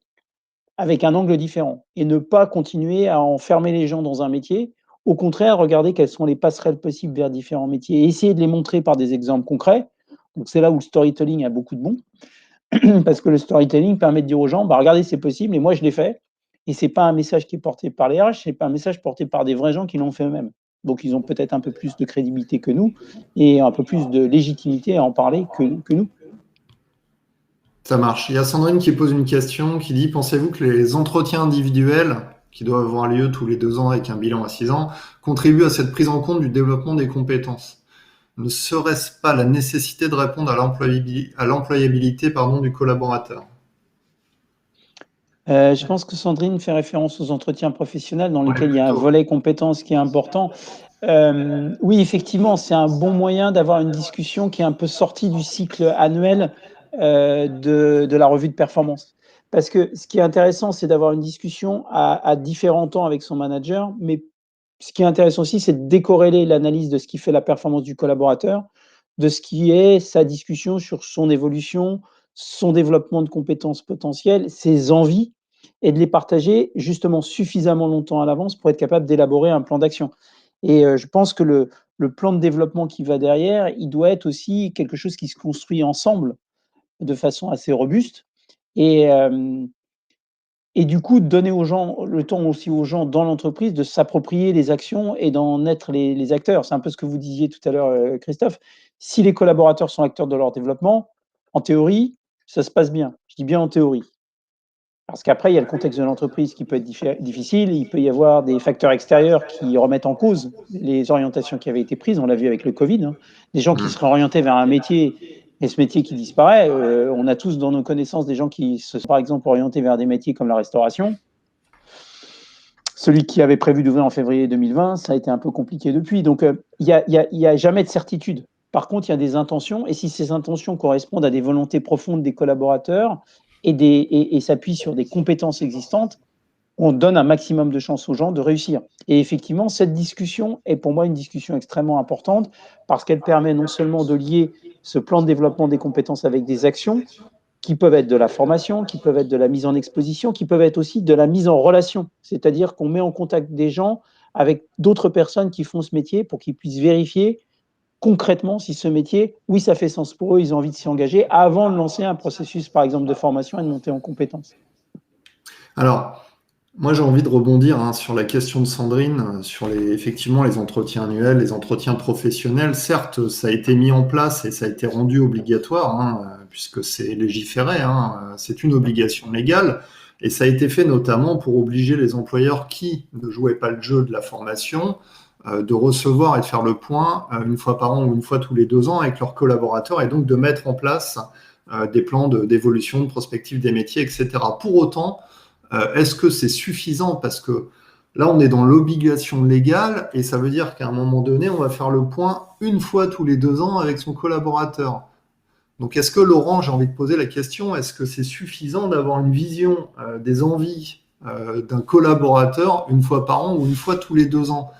B: avec un angle différent et ne pas continuer à enfermer les gens dans un métier. Au contraire, regarder quelles sont les passerelles possibles vers différents métiers et essayer de les montrer par des exemples concrets. Donc, c'est là où le storytelling a beaucoup de bon, parce que le storytelling permet de dire aux gens, bah, regardez, c'est possible et moi, je l'ai fait. Et ce n'est pas un message qui est porté par les RH, ce n'est pas un message porté par des vrais gens qui l'ont fait eux-mêmes. Donc, ils ont peut-être un peu plus de crédibilité que nous et un peu plus de légitimité à en parler que nous.
A: Ça marche. Il y a Sandrine qui pose une question qui dit, pensez-vous que les entretiens individuels, qui doivent avoir lieu tous les 2 ans avec un bilan à 6 ans, contribuent à cette prise en compte du développement des compétences? Ne serait-ce pas la nécessité de répondre à l'employabilité du collaborateur?
B: Je pense que Sandrine fait référence aux entretiens professionnels dans lesquels il y a un volet compétences qui est important. Oui, effectivement, c'est un bon moyen d'avoir une discussion qui est un peu sortie du cycle annuel de la revue de performance. Parce que ce qui est intéressant, c'est d'avoir une discussion à différents temps avec son manager, mais ce qui est intéressant aussi, c'est de décorréler l'analyse de ce qui fait la performance du collaborateur, de ce qui est sa discussion sur son évolution, son développement de compétences potentielles, ses envies, et de les partager justement suffisamment longtemps à l'avance pour être capable d'élaborer un plan d'action. Et je pense que le plan de développement qui va derrière, il doit être aussi quelque chose qui se construit ensemble de façon assez robuste. Et, et du coup, donner aux gens le temps aussi aux gens dans l'entreprise de s'approprier les actions et d'en être les acteurs. C'est un peu ce que vous disiez tout à l'heure, Christophe. Si les collaborateurs sont acteurs de leur développement, en théorie, ça se passe bien. Je dis bien en théorie. Parce qu'après, il y a le contexte de l'entreprise qui peut être difficile. Il peut y avoir des facteurs extérieurs qui remettent en cause les orientations qui avaient été prises. On l'a vu avec le Covid. Hein. Des gens qui seraient orientés vers un métier et ce métier qui disparaît. On a tous dans nos connaissances des gens qui se sont par exemple orientés vers des métiers comme la restauration. Celui qui avait prévu d'ouvrir en février 2020, ça a été un peu compliqué depuis. Donc, il n'y a jamais de certitude. Par contre, il y a des intentions. Et si ces intentions correspondent à des volontés profondes des collaborateurs et s'appuient sur des compétences existantes, on donne un maximum de chances aux gens de réussir. Et effectivement, cette discussion est pour moi une discussion extrêmement importante parce qu'elle permet non seulement de lier ce plan de développement des compétences avec des actions qui peuvent être de la formation, qui peuvent être de la mise en exposition, qui peuvent être aussi de la mise en relation. C'est-à-dire qu'on met en contact des gens avec d'autres personnes qui font ce métier pour qu'ils puissent vérifier concrètement si ce métier, oui, ça fait sens pour eux, ils ont envie de s'y engager avant de lancer un processus, par exemple, de formation et de montée en compétences.
A: Alors, moi, j'ai envie de rebondir sur la question de Sandrine, sur effectivement les entretiens annuels, les entretiens professionnels. Certes, ça a été mis en place et ça a été rendu obligatoire, puisque c'est légiféré, c'est une obligation légale. Et ça a été fait notamment pour obliger les employeurs qui ne jouaient pas le jeu de la formation de recevoir et de faire le point une fois par an ou une fois tous les 2 ans avec leurs collaborateurs et donc de mettre en place des plans d'évolution, de prospective des métiers, etc. Pour autant, est-ce que c'est suffisant? Parce que Là, on est dans l'obligation légale et ça veut dire qu'à un moment donné, on va faire le point une fois tous les 2 ans avec son collaborateur. Donc, est-ce que Laurent, j'ai envie de poser la question, est-ce que c'est suffisant d'avoir une vision des envies d'un collaborateur une fois par an ou une fois tous les 2 ans?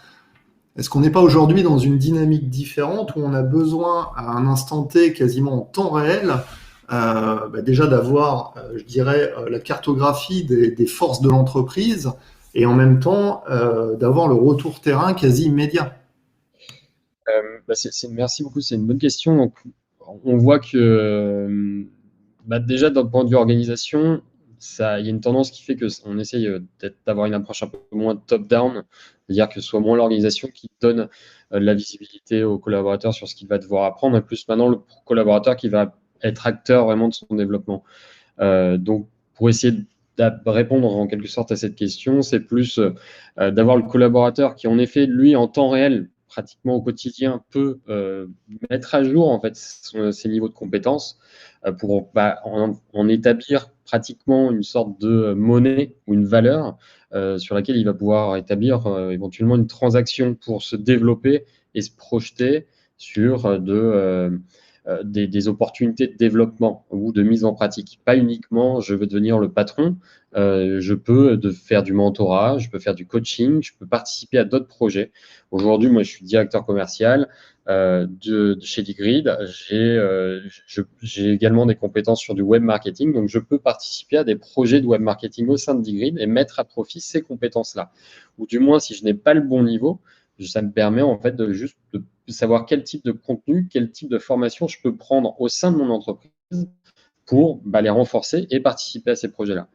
A: Est-ce qu'on n'est pas aujourd'hui dans une dynamique différente où on a besoin à un instant T, quasiment en temps réel, déjà d'avoir, je dirais, la cartographie des forces de l'entreprise et en même temps d'avoir le retour terrain quasi immédiat?
C: Merci beaucoup, c'est une bonne question. Donc, on voit que déjà, d'un point de vue organisation, il y a une tendance qui fait qu'on essaye d'avoir une approche un peu moins top-down, c'est-à-dire que ce soit moins l'organisation qui donne la visibilité aux collaborateurs sur ce qu'il va devoir apprendre, et plus maintenant le collaborateur qui va être acteur vraiment de son développement. Donc, pour essayer de répondre en quelque sorte à cette question, c'est plus d'avoir le collaborateur qui, en effet, lui, en temps réel, pratiquement au quotidien, peut mettre à jour en fait ses niveaux de compétences pour en établir pratiquement une sorte de monnaie ou une valeur sur laquelle il va pouvoir établir éventuellement une transaction pour se développer et se projeter sur des opportunités de développement ou de mise en pratique. Pas uniquement je veux devenir le patron, je peux faire du mentorat, je peux faire du coaching, je peux participer à d'autres projets. Aujourd'hui, moi, je suis directeur commercial de chez Digrid. J'ai également des compétences sur du web marketing, donc je peux participer à des projets de web marketing au sein de Digrid et mettre à profit ces compétences-là. Ou du moins, si je n'ai pas le bon niveau, ça me permet en fait de savoir quel type de contenu, quel type de formation je peux prendre au sein de mon entreprise pour les renforcer et participer à ces projets-là.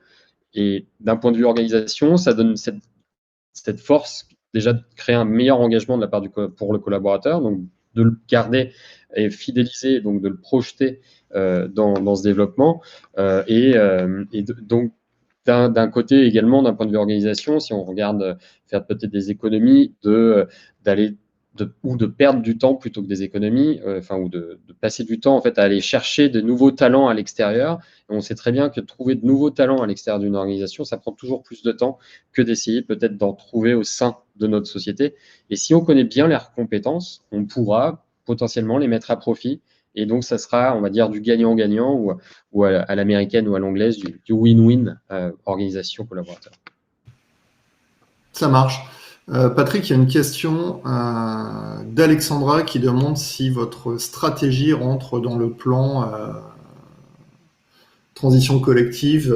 C: Et d'un point de vue organisation, ça donne cette force déjà de créer un meilleur engagement de la part pour le collaborateur, donc de le garder et fidéliser, donc de le projeter dans ce développement. Donc, d'un côté également, d'un point de vue organisation, si on regarde faire peut-être des économies, ou de perdre du temps plutôt que des économies, ou de passer du temps en fait à aller chercher de nouveaux talents à l'extérieur. Et on sait très bien que trouver de nouveaux talents à l'extérieur d'une organisation, ça prend toujours plus de temps que d'essayer peut-être d'en trouver au sein de notre société. Et si on connaît bien leurs compétences, on pourra potentiellement les mettre à profit. Et donc, ça sera, on va dire, du gagnant-gagnant ou à l'américaine ou à l'anglaise, du win-win organisation collaborateur.
A: Ça marche. Patrick, il y a une question d'Alexandra qui demande si votre stratégie rentre dans le plan transition collective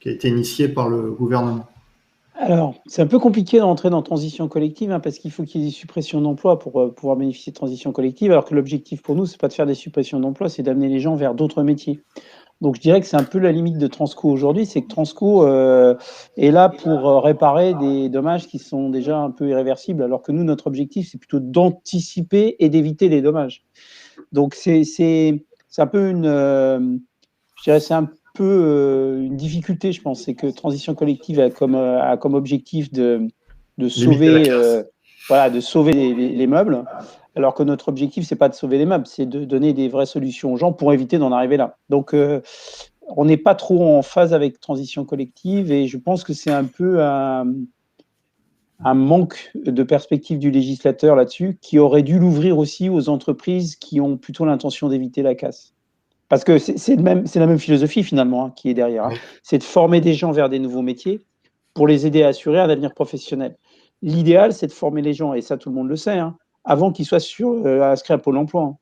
A: qui a été initié par le gouvernement.
B: Alors, c'est un peu compliqué d'entrer dans transition collective parce qu'il faut qu'il y ait des suppressions d'emplois pour pouvoir bénéficier de transition collective, alors que l'objectif pour nous, c'est pas de faire des suppressions d'emplois, c'est d'amener les gens vers d'autres métiers. Donc, je dirais que c'est un peu la limite de Transco aujourd'hui, c'est que Transco est là pour réparer des dommages qui sont déjà un peu irréversibles, alors que nous, notre objectif, c'est plutôt d'anticiper et d'éviter les dommages. Donc, c'est un peu je dirais, c'est un peu une difficulté, je pense, c'est que transition collective a comme objectif de sauver, de sauver les meubles, alors que notre objectif, c'est pas de sauver les meubles, c'est de donner des vraies solutions aux gens pour éviter d'en arriver là. Donc, on n'est pas trop en phase avec transition collective et je pense que c'est un peu un manque de perspective du législateur là-dessus qui aurait dû l'ouvrir aussi aux entreprises qui ont plutôt l'intention d'éviter la casse. Parce que c'est la même philosophie finalement qui est derrière. Oui. C'est de former des gens vers des nouveaux métiers pour les aider à assurer un avenir professionnel. L'idéal, c'est de former les gens, et ça tout le monde le sait, avant qu'ils soient inscrits à Pôle emploi.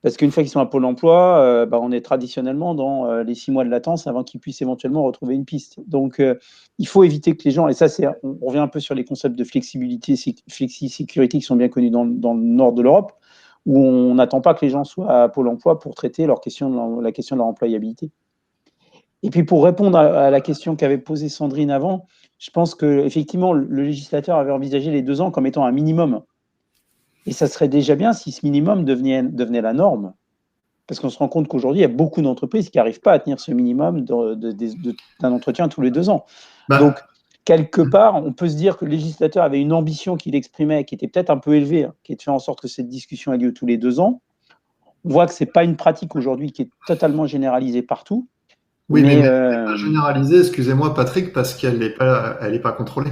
B: Parce qu'une fois qu'ils sont à Pôle emploi, on est traditionnellement dans les 6 mois de latence avant qu'ils puissent éventuellement retrouver une piste. Donc, il faut éviter que les gens, et ça, on revient un peu sur les concepts de flexibilité, flexi-sécurité qui sont bien connus dans le nord de l'Europe, où on n'attend pas que les gens soient à Pôle emploi pour traiter la question de leur employabilité. Et puis, pour répondre à la question qu'avait posée Sandrine avant, je pense qu'effectivement, le législateur avait envisagé les 2 ans comme étant un minimum. Et ça serait déjà bien si ce minimum devenait la norme. Parce qu'on se rend compte qu'aujourd'hui, il y a beaucoup d'entreprises qui n'arrivent pas à tenir ce minimum d'un entretien tous les 2 ans. Donc, quelque part, on peut se dire que le législateur avait une ambition qu'il exprimait, qui était peut-être un peu élevée, qui est de faire en sorte que cette discussion ait lieu tous les 2 ans. On voit que ce n'est pas une pratique aujourd'hui qui est totalement généralisée partout.
A: Oui, mais
B: Mais
A: pas généralisée, excusez-moi Patrick, parce qu'elle n'est pas contrôlée.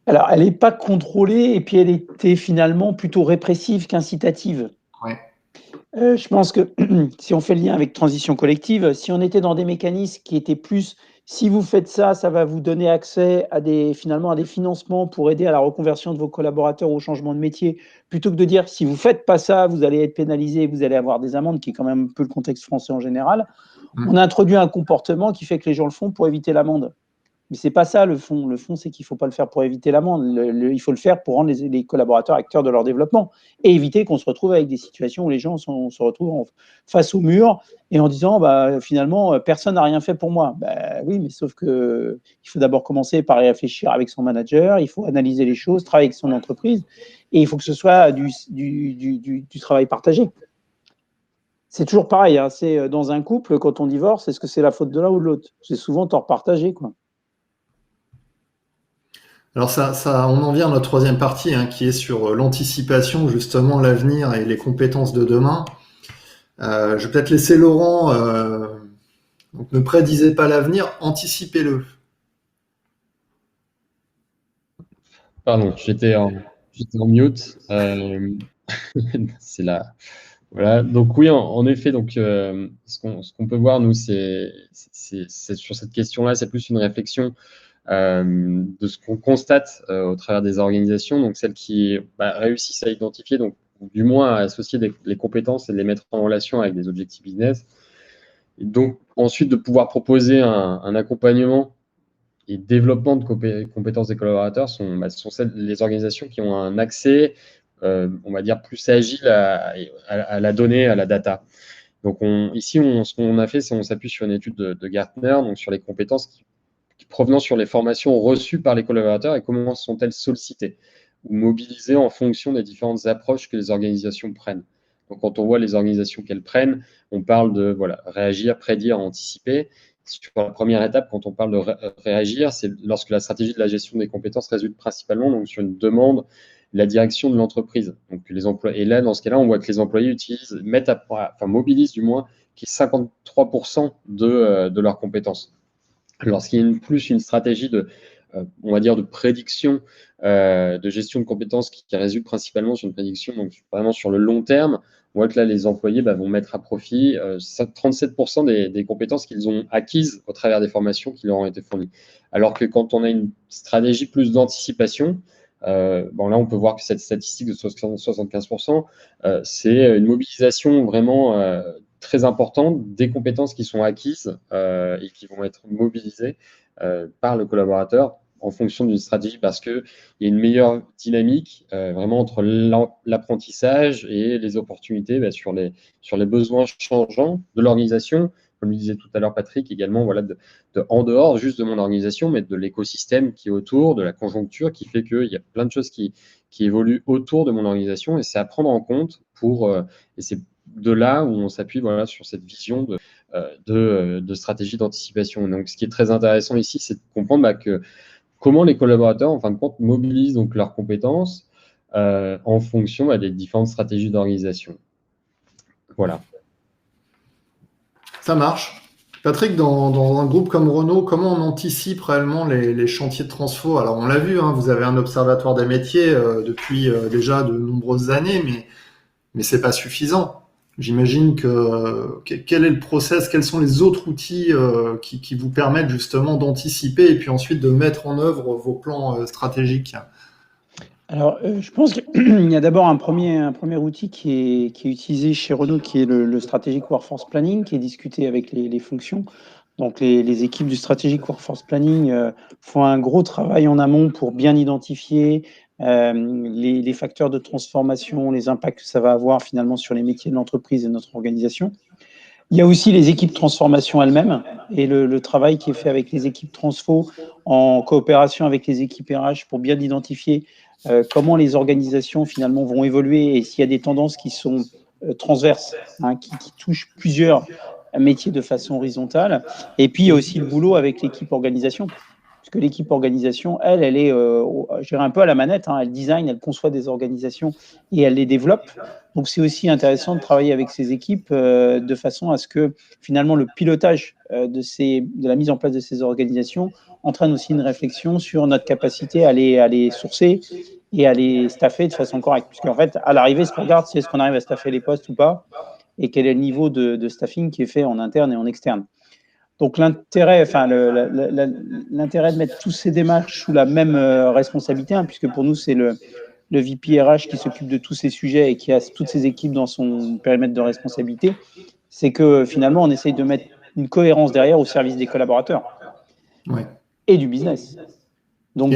B: alors, elle n'est pas contrôlée et puis elle était finalement plutôt répressive qu'incitative.
A: Ouais.
B: Je pense que si on fait le lien avec transition collective, si on était dans des mécanismes qui étaient plus, si vous faites ça, ça va vous donner accès à finalement à des financements pour aider à la reconversion de vos collaborateurs au changement de métier, plutôt que de dire si vous ne faites pas ça, vous allez être pénalisé, vous allez avoir des amendes, qui est quand même un peu le contexte français en général. On a introduit un comportement qui fait que les gens le font pour éviter l'amende. Mais ce n'est pas ça le fond. Le fond, c'est qu'il ne faut pas le faire pour éviter l'amende. Il faut le faire pour rendre les collaborateurs acteurs de leur développement et éviter qu'on se retrouve avec des situations où les gens se retrouvent face au mur et en disant finalement, personne n'a rien fait pour moi. Oui, mais sauf qu'il faut d'abord commencer par y réfléchir avec son manager, il faut analyser les choses, travailler avec son entreprise et il faut que ce soit du travail partagé. C'est toujours pareil, hein, c'est dans un couple, quand on divorce, est-ce que c'est la faute de l'un ou de l'autre? C'est souvent tort partagé, quoi.
A: Alors on en vient à notre troisième partie, hein, qui est sur l'anticipation, justement, l'avenir et les compétences de demain. Je vais peut-être laisser Laurent. Donc, ne prédisez pas l'avenir, anticipez-le.
C: Pardon, j'étais en mute. C'est là. Voilà. Donc oui, en effet, donc ce qu'on peut voir nous, c'est sur cette question-là, c'est plus une réflexion de ce qu'on constate au travers des organisations, donc celles qui réussissent à identifier, donc du moins à associer les compétences et de les mettre en relation avec des objectifs business. Et donc ensuite de pouvoir proposer un accompagnement et développement de compétences des collaborateurs sont les organisations qui ont un accès, on va dire, plus agile à la donnée, à la data. Donc ici, ce qu'on a fait, c'est on s'appuie sur une étude de Gartner, donc sur les compétences qui provenant sur les formations reçues par les collaborateurs et comment sont-elles sollicitées ou mobilisées en fonction des différentes approches que les organisations prennent. Donc, quand on voit les organisations qu'elles prennent, on parle de réagir, prédire, anticiper. Sur la première étape, quand on parle de réagir, c'est lorsque la stratégie de la gestion des compétences résulte principalement donc, sur une demande de la direction de l'entreprise. Donc, et là, dans ce cas-là, on voit que les employés mobilisent du moins 53% de leurs compétences. Lorsqu'il y a plus une stratégie on va dire, de prédiction, de gestion de compétences qui résulte principalement sur une prédiction, donc vraiment sur le long terme, on voit que là, les employés vont mettre à profit 37% des compétences qu'ils ont acquises au travers des formations qui leur ont été fournies. Alors que quand on a une stratégie plus d'anticipation, là, on peut voir que cette statistique de 75%, c'est une mobilisation vraiment très importante des compétences qui sont acquises et qui vont être mobilisées par le collaborateur en fonction d'une stratégie parce qu'il y a une meilleure dynamique vraiment entre l'apprentissage et les opportunités sur les besoins changeants de l'organisation. Comme le disait tout à l'heure Patrick, également en dehors juste de mon organisation, mais de l'écosystème qui est autour, de la conjoncture qui fait qu'il y a plein de choses qui évoluent autour de mon organisation et c'est à prendre en compte et c'est de là où on s'appuie sur cette vision de stratégie d'anticipation. Donc, ce qui est très intéressant ici, c'est de comprendre que comment les collaborateurs, en fin de compte, mobilisent donc leurs compétences en fonction des différentes stratégies d'organisation. Voilà.
A: Ça marche. Patrick, dans un groupe comme Renault, comment on anticipe réellement les chantiers de transfo? Alors, on l'a vu, hein, vous avez un observatoire des métiers depuis déjà de nombreuses années, mais c'est pas suffisant. J'imagine quel est le process, quels sont les autres outils qui vous permettent justement d'anticiper et puis ensuite de mettre en œuvre vos plans stratégiques?
B: Alors, je pense qu'il y a d'abord un premier outil qui est utilisé chez Renault, qui est le Strategic Workforce Planning, qui est discuté avec les fonctions. Donc, les équipes du Strategic Workforce Planning font un gros travail en amont pour bien identifier les facteurs de transformation, les impacts que ça va avoir finalement sur les métiers de l'entreprise et de notre organisation. Il y a aussi les équipes transformation elles-mêmes et le travail qui est fait avec les équipes transfo en coopération avec les équipes RH pour bien identifier comment les organisations finalement vont évoluer et s'il y a des tendances qui sont transverses, hein, qui touchent plusieurs métiers de façon horizontale. Et puis, il y a aussi le boulot avec l'équipe organisation. puisque l'équipe organisation, elle est, je dirais un peu à la manette, hein, elle design, elle conçoit des organisations et elle les développe. Donc, c'est aussi intéressant de travailler avec ces équipes de façon à ce que finalement le pilotage de la mise en place de ces organisations entraîne aussi une réflexion sur notre capacité à les sourcer et à les staffer de façon correcte. Puisqu'en fait, à l'arrivée, ce qu'on regarde, c'est est-ce qu'on arrive à staffer les postes ou pas, et quel est le niveau de staffing qui est fait en interne et en externe. Donc l'intérêt, enfin l'intérêt de mettre toutes ces démarches sous la même responsabilité, hein, puisque pour nous c'est le VP RH qui s'occupe de tous ces sujets et qui a toutes ces équipes dans son périmètre de responsabilité, c'est que finalement on essaye de mettre une cohérence derrière au service des collaborateurs et du business. Donc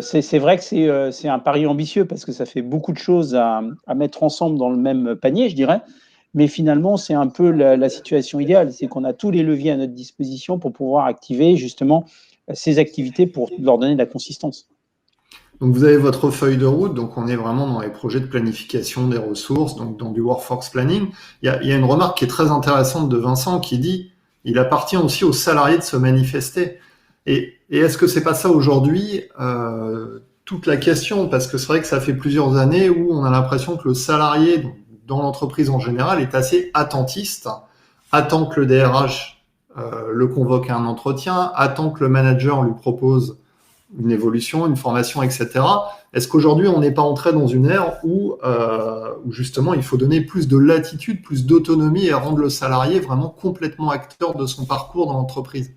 B: c'est vrai que c'est un pari ambitieux parce que ça fait beaucoup de choses à mettre ensemble dans le même panier, je dirais. Mais finalement, c'est un peu la situation idéale, c'est qu'on a tous les leviers à notre disposition pour pouvoir activer justement ces activités pour leur donner de la consistance.
A: Donc vous avez votre feuille de route, donc on est vraiment dans les projets de planification des ressources, donc dans du workforce planning. Il y a une remarque qui est très intéressante de Vincent qui dit « il appartient aussi aux salariés de se manifester ». Et est-ce que c'est pas ça aujourd'hui toute la question? Parce que c'est vrai que ça fait plusieurs années où on a l'impression que le salarié dans l'entreprise en général est assez attentiste, attend que le DRH le convoque à un entretien, attend que le manager lui propose une évolution, une formation, etc. Est-ce qu'aujourd'hui, on n'est pas entré dans une ère où justement, il faut donner plus de latitude, plus d'autonomie et rendre le salarié vraiment complètement acteur de son parcours dans l'entreprise?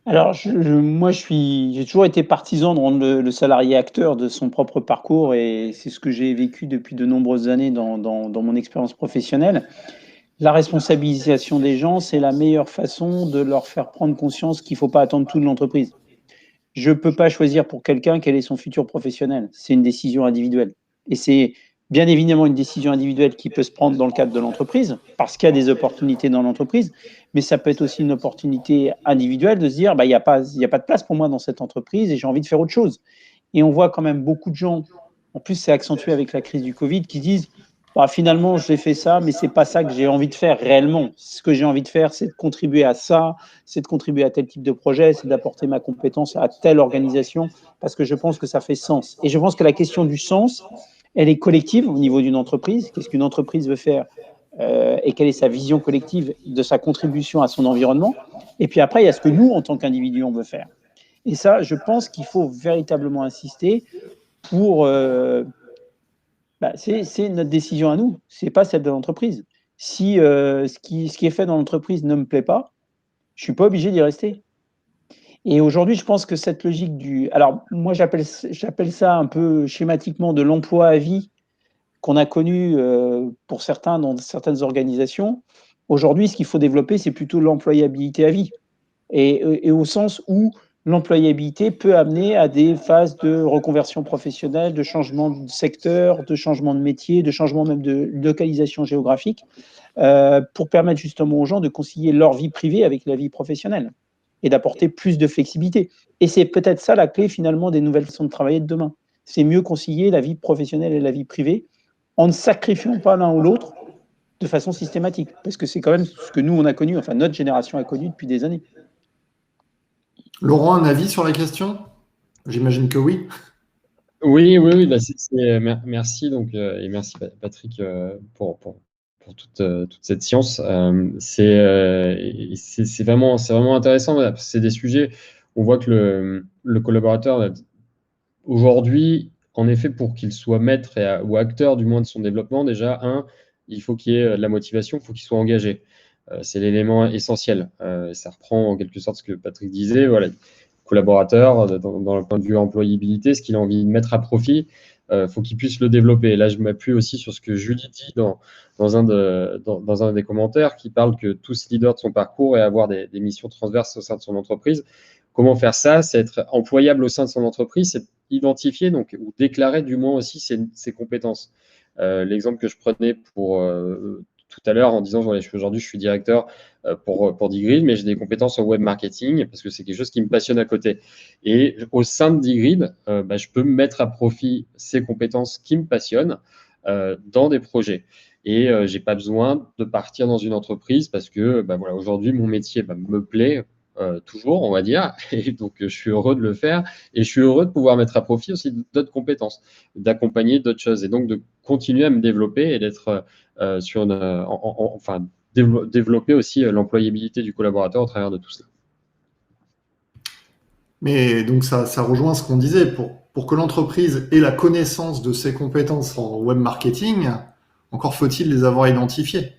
B: Alors, moi, j'ai toujours été partisan de rendre le salarié acteur de son propre parcours et c'est ce que j'ai vécu depuis de nombreuses années dans mon expérience professionnelle. La responsabilisation des gens, c'est la meilleure façon de leur faire prendre conscience qu'il ne faut pas attendre tout de l'entreprise. Je ne peux pas choisir pour quelqu'un quel est son futur professionnel. C'est une décision individuelle. Et c'est bien évidemment une décision individuelle qui peut se prendre dans le cadre de l'entreprise, parce qu'il y a des opportunités dans l'entreprise, mais ça peut être aussi une opportunité individuelle de se dire, il n'y a pas de place pour moi dans cette entreprise et j'ai envie de faire autre chose. Et on voit quand même beaucoup de gens, en plus c'est accentué avec la crise du Covid, qui disent, finalement j'ai fait ça, mais c'est pas ça que j'ai envie de faire réellement. Ce que j'ai envie de faire, c'est de contribuer à ça, c'est de contribuer à tel type de projet, c'est d'apporter ma compétence à telle organisation, parce que je pense que ça fait sens. Et je pense que la question du sens, elle est collective au niveau d'une entreprise. Qu'est-ce qu'une entreprise veut faire et quelle est sa vision collective de sa contribution à son environnement. Et puis après, il y a ce que nous, en tant qu'individus, on veut faire. Et ça, je pense qu'il faut véritablement insister pour... c'est notre décision à nous, c'est pas celle de l'entreprise. Si ce qui est fait dans l'entreprise ne me plaît pas, je suis pas obligé d'y rester. Et aujourd'hui, je pense que cette logique alors moi j'appelle ça un peu schématiquement de l'emploi à vie qu'on a connu pour certains dans certaines organisations. Aujourd'hui, ce qu'il faut développer, c'est plutôt l'employabilité à vie. Et au sens où l'employabilité peut amener à des phases de reconversion professionnelle, de changement de secteur, de changement de métier, de changement même de localisation géographique, pour permettre justement aux gens de concilier leur vie privée avec la vie professionnelle et d'apporter plus de flexibilité. Et c'est peut-être ça la clé finalement des nouvelles façons de travailler de demain. C'est mieux concilier la vie professionnelle et la vie privée en ne sacrifiant pas l'un ou l'autre de façon systématique. Parce que c'est quand même ce que nous, on a connu, enfin notre génération a connu depuis des années.
A: Laurent, un avis sur la question? J'imagine que oui.
C: Oui. Merci donc, et merci Patrick pour toute cette science. C'est vraiment intéressant. C'est des sujets, on voit que le collaborateur, aujourd'hui, en effet, pour qu'il soit maître ou acteur du moins de son développement, déjà, il faut qu'il y ait de la motivation, il faut qu'il soit engagé. C'est l'élément essentiel. Ça reprend en quelque sorte ce que Patrick disait. Voilà, collaborateur, dans le point de vue employabilité, ce qu'il a envie de mettre à profit, faut qu'il puisse le développer. Et là, je m'appuie aussi sur ce que Julie dit dans un des commentaires, qui parle que tout leader de son parcours et avoir des missions transverses au sein de son entreprise. Comment faire ça? C'est être employable au sein de son entreprise, c'est identifier donc, ou déclarer du moins aussi ses compétences. L'exemple que je prenais pour tout à l'heure en disant aujourd'hui je suis directeur pour Digrid, mais j'ai des compétences en web marketing parce que c'est quelque chose qui me passionne à côté. Et au sein de Digrid, je peux mettre à profit ces compétences qui me passionnent dans des projets. Et j'ai pas besoin de partir dans une entreprise parce que aujourd'hui mon métier me plaît. toujours, on va dire. Et donc, je suis heureux de le faire et je suis heureux de pouvoir mettre à profit aussi d'autres compétences, d'accompagner d'autres choses et donc de continuer à me développer et d'être sur une, enfin, développer aussi l'employabilité du collaborateur au travers de tout cela.
A: Mais donc ça rejoint ce qu'on disait, pour que l'entreprise ait la connaissance de ses compétences en web marketing, encore faut-il les avoir identifiées,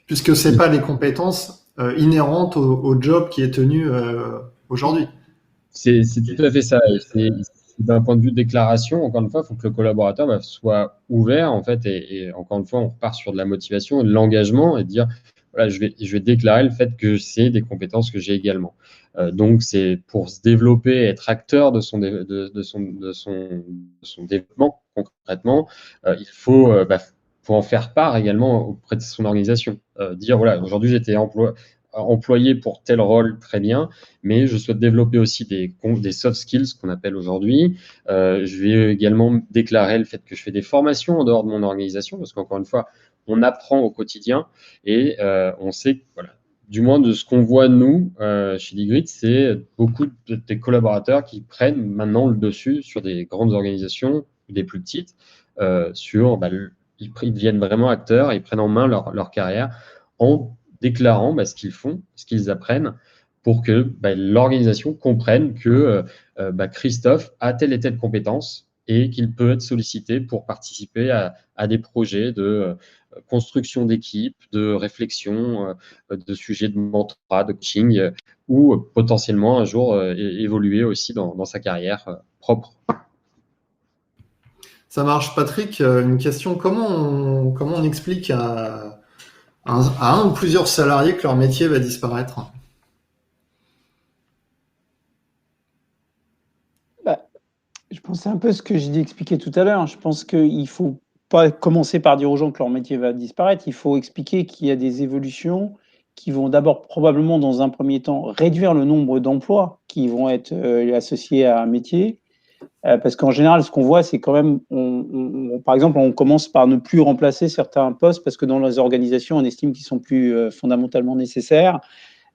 A: puisque c'est pas les compétences inhérentes au job qui est tenu aujourd'hui.
C: C'est tout à fait ça. Et c'est d'un point de vue de déclaration, encore une fois, il faut que le collaborateur soit ouvert, en fait, et encore une fois, on repart sur de la motivation, de l'engagement, et de dire, voilà, je vais déclarer le fait que c'est des compétences que j'ai également. Donc, c'est pour se développer, être acteur de son développement concrètement, il faut en faire part également auprès de son organisation. Dire, voilà, aujourd'hui, j'étais employé pour tel rôle, très bien, mais je souhaite développer aussi des soft skills qu'on appelle aujourd'hui. Je vais également déclarer le fait que je fais des formations en dehors de mon organisation, parce qu'encore une fois, on apprend au quotidien et on sait que, voilà, du moins de ce qu'on voit nous chez Digrit, c'est beaucoup des collaborateurs qui prennent maintenant le dessus sur des grandes organisations, des plus petites, ils deviennent vraiment acteurs, ils prennent en main leur carrière en déclarant ce qu'ils font, ce qu'ils apprennent, pour que l'organisation comprenne que Christophe a telle et telle compétence et qu'il peut être sollicité pour participer à des projets de construction d'équipe, de réflexion, de sujets de mentorat, de coaching, ou potentiellement un jour évoluer aussi dans sa carrière propre.
A: Ça marche, Patrick. Une question, comment on explique à un ou plusieurs salariés que leur métier va disparaître?
B: Je pense que c'est un peu ce que j'ai expliqué tout à l'heure. Je pense qu'il ne faut pas commencer par dire aux gens que leur métier va disparaître. Il faut expliquer qu'il y a des évolutions qui vont d'abord probablement, dans un premier temps, réduire le nombre d'emplois qui vont être associés à un métier. Parce qu'en général, ce qu'on voit, c'est quand même, par exemple, on commence par ne plus remplacer certains postes parce que dans les organisations, on estime qu'ils sont plus fondamentalement nécessaires.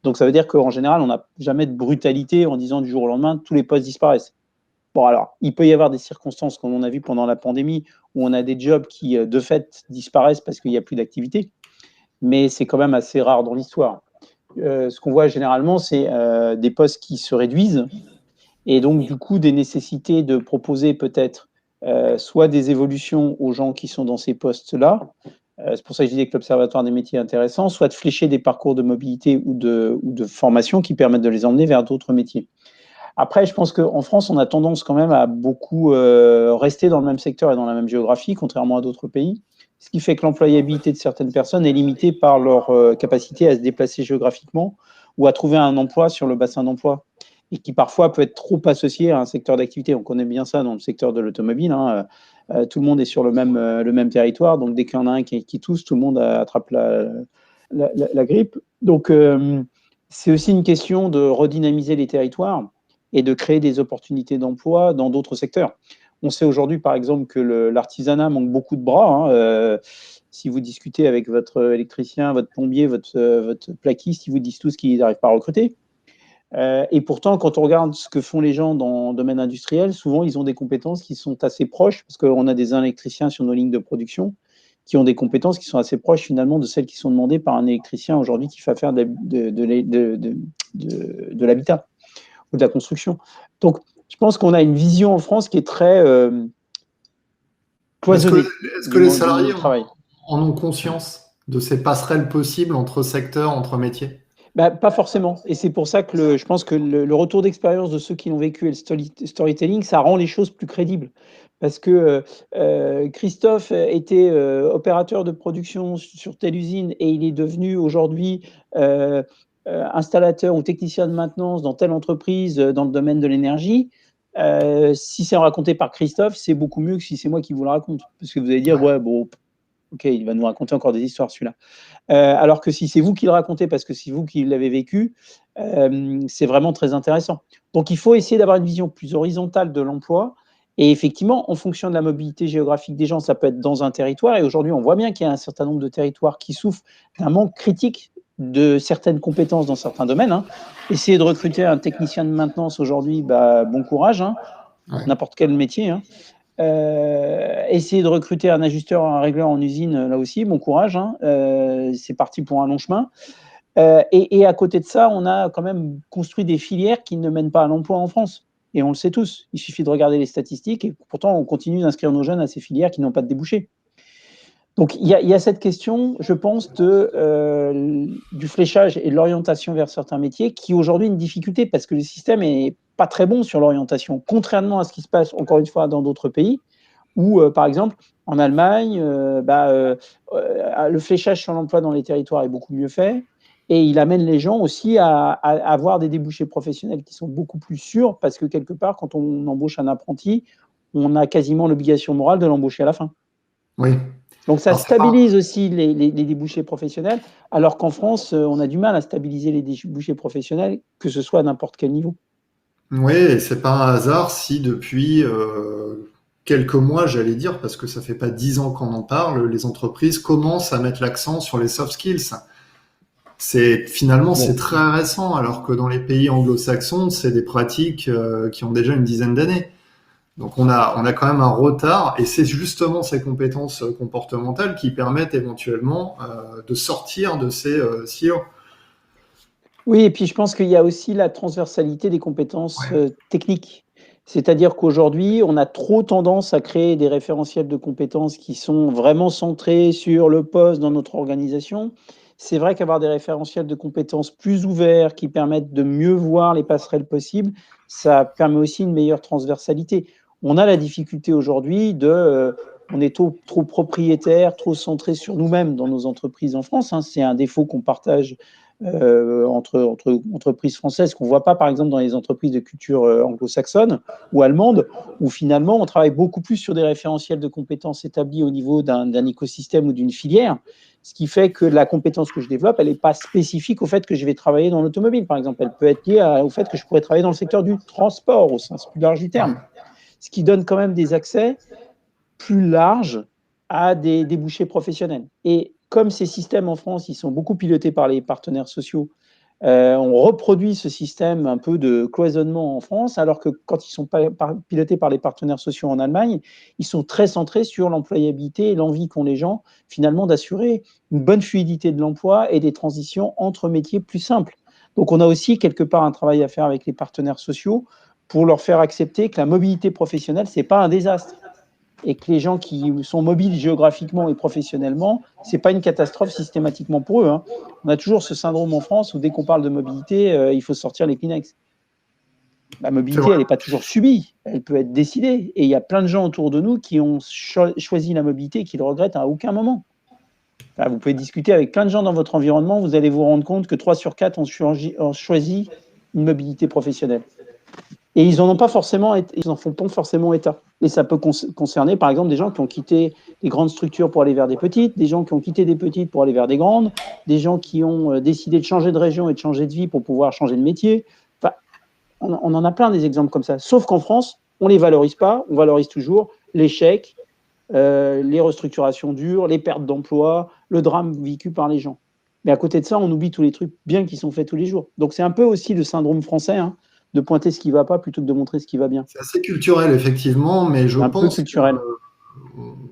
B: Donc, ça veut dire qu'en général, on n'a jamais de brutalité en disant du jour au lendemain, tous les postes disparaissent. Bon, alors, il peut y avoir des circonstances, comme on a vu pendant la pandémie, où on a des jobs qui, de fait, disparaissent parce qu'il n'y a plus d'activité, mais c'est quand même assez rare dans l'histoire. Ce qu'on voit généralement, c'est des postes qui se réduisent, et donc, du coup, des nécessités de proposer peut-être soit des évolutions aux gens qui sont dans ces postes-là, c'est pour ça que je disais que l'Observatoire des métiers est intéressant, soit de flécher des parcours de mobilité ou de formation qui permettent de les emmener vers d'autres métiers. Après, je pense qu'en France, on a tendance quand même à beaucoup rester dans le même secteur et dans la même géographie, contrairement à d'autres pays, ce qui fait que l'employabilité de certaines personnes est limitée par leur capacité à se déplacer géographiquement ou à trouver un emploi sur le bassin d'emploi, et qui parfois peut être trop associé à un secteur d'activité. On connaît bien ça dans le secteur de l'automobile. Tout le monde est sur le même territoire, donc dès qu'il y en a un qui tousse, tout le monde attrape la grippe. Donc, c'est aussi une question de redynamiser les territoires et de créer des opportunités d'emploi dans d'autres secteurs. On sait aujourd'hui, par exemple, que l'artisanat manque beaucoup de bras. Si vous discutez avec votre électricien, votre plombier, votre plaquiste, ils vous disent tous qu'ils n'arrivent pas à recruter. Et pourtant, quand on regarde ce que font les gens dans le domaine industriel, souvent, ils ont des compétences qui sont assez proches, parce qu'on a des électriciens sur nos lignes de production qui ont des compétences qui sont assez proches, finalement, de celles qui sont demandées par un électricien aujourd'hui qui va faire de l'habitat ou de la construction. Donc, je pense qu'on a une vision en France qui est très cloisonnée.
A: Est-ce que les salariés en ont conscience de ces passerelles possibles entre secteurs, entre métiers?
B: Pas forcément. Et c'est pour ça que je pense que le retour d'expérience de ceux qui l'ont vécu et le storytelling, ça rend les choses plus crédibles. Parce que Christophe était opérateur de production sur telle usine et il est devenu aujourd'hui installateur ou technicien de maintenance dans telle entreprise dans le domaine de l'énergie. Si c'est raconté par Christophe, c'est beaucoup mieux que si c'est moi qui vous le raconte. Parce que vous allez dire, ouais, bon, ok, il va nous raconter encore des histoires, celui-là. Alors que si c'est vous qui le racontez, parce que c'est vous qui l'avez vécu, c'est vraiment très intéressant. Donc, il faut essayer d'avoir une vision plus horizontale de l'emploi. Et effectivement, en fonction de la mobilité géographique des gens, ça peut être dans un territoire. Et aujourd'hui, on voit bien qu'il y a un certain nombre de territoires qui souffrent d'un manque critique de certaines compétences dans certains domaines. Hein. Essayer de recruter un technicien de maintenance aujourd'hui, bon courage, hein, n'importe quel métier. Hein. Essayer de recruter un ajusteur, un régleur en usine, là aussi, bon courage. Hein. C'est parti pour un long chemin. Et à côté de ça, on a quand même construit des filières qui ne mènent pas à l'emploi en France. Et on le sait tous. Il suffit de regarder les statistiques et pourtant, on continue d'inscrire nos jeunes à ces filières qui n'ont pas de débouchés. Donc, il y a cette question, je pense, du fléchage et de l'orientation vers certains métiers qui aujourd'hui est une difficulté parce que le système n'est pas très bon sur l'orientation, contrairement à ce qui se passe, encore une fois, dans d'autres pays où, par exemple, en Allemagne, le fléchage sur l'emploi dans les territoires est beaucoup mieux fait. Et il amène les gens aussi à avoir des débouchés professionnels qui sont beaucoup plus sûrs parce que quelque part, quand on embauche un apprenti, on a quasiment l'obligation morale de l'embaucher à la fin.
A: Oui.
B: Donc ça stabilise aussi les débouchés professionnels, alors qu'en France, on a du mal à stabiliser les débouchés professionnels, que ce soit à n'importe quel niveau.
A: Oui, et c'est pas un hasard si depuis quelques mois, j'allais dire, parce que ça fait pas 10 ans qu'on en parle, les entreprises commencent à mettre l'accent sur les soft skills. C'est très récent, alors que dans les pays anglo-saxons, c'est des pratiques qui ont déjà une dizaine d'années. Donc on a quand même un retard, et c'est justement ces compétences comportementales qui permettent éventuellement de sortir de ces silos.
B: Oui, et puis je pense qu'il y a aussi la transversalité des compétences techniques. C'est-à-dire qu'aujourd'hui, on a trop tendance à créer des référentiels de compétences qui sont vraiment centrés sur le poste dans notre organisation. C'est vrai qu'avoir des référentiels de compétences plus ouverts qui permettent de mieux voir les passerelles possibles, ça permet aussi une meilleure transversalité. On a la difficulté aujourd'hui on est trop propriétaire, trop centré sur nous-mêmes dans nos entreprises en France. Hein. C'est un défaut qu'on partage entre entreprises françaises qu'on ne voit pas, par exemple, dans les entreprises de culture anglo-saxonne ou allemande, où finalement, on travaille beaucoup plus sur des référentiels de compétences établis au niveau d'un écosystème ou d'une filière, ce qui fait que la compétence que je développe, elle n'est pas spécifique au fait que je vais travailler dans l'automobile, par exemple. Elle peut être liée au fait que je pourrais travailler dans le secteur du transport, au sens plus large du terme, ce qui donne quand même des accès plus larges à des débouchés professionnels. Et comme ces systèmes en France, ils sont beaucoup pilotés par les partenaires sociaux, on reproduit ce système un peu de cloisonnement en France, alors que quand ils sont pilotés par les partenaires sociaux en Allemagne, ils sont très centrés sur l'employabilité et l'envie qu'ont les gens, finalement, d'assurer une bonne fluidité de l'emploi et des transitions entre métiers plus simples. Donc, on a aussi quelque part un travail à faire avec les partenaires sociaux pour leur faire accepter que la mobilité professionnelle, ce n'est pas un désastre. Et que les gens qui sont mobiles géographiquement et professionnellement, ce n'est pas une catastrophe systématiquement pour eux. Hein. On a toujours ce syndrome en France où dès qu'on parle de mobilité, il faut sortir les Kleenex. La mobilité, elle n'est pas toujours subie, elle peut être décidée. Et il y a plein de gens autour de nous qui ont choisi la mobilité et qui le regrettent à aucun moment. Enfin, vous pouvez discuter avec plein de gens dans votre environnement, vous allez vous rendre compte que 3 sur 4 ont choisi une mobilité professionnelle. Et ils n'en font pas forcément état. Et ça peut concerner, par exemple, des gens qui ont quitté les grandes structures pour aller vers des petites, des gens qui ont quitté des petites pour aller vers des grandes, des gens qui ont décidé de changer de région et de changer de vie pour pouvoir changer de métier. Enfin, on en a plein des exemples comme ça. Sauf qu'en France, on ne les valorise pas. On valorise toujours l'échec, les restructurations dures, les pertes d'emploi, le drame vécu par les gens. Mais à côté de ça, on oublie tous les trucs bien qui sont faits tous les jours. Donc c'est un peu aussi le syndrome français, hein, de pointer ce qui ne va pas plutôt que de montrer ce qui va bien.
A: C'est assez culturel, effectivement, mais je pense que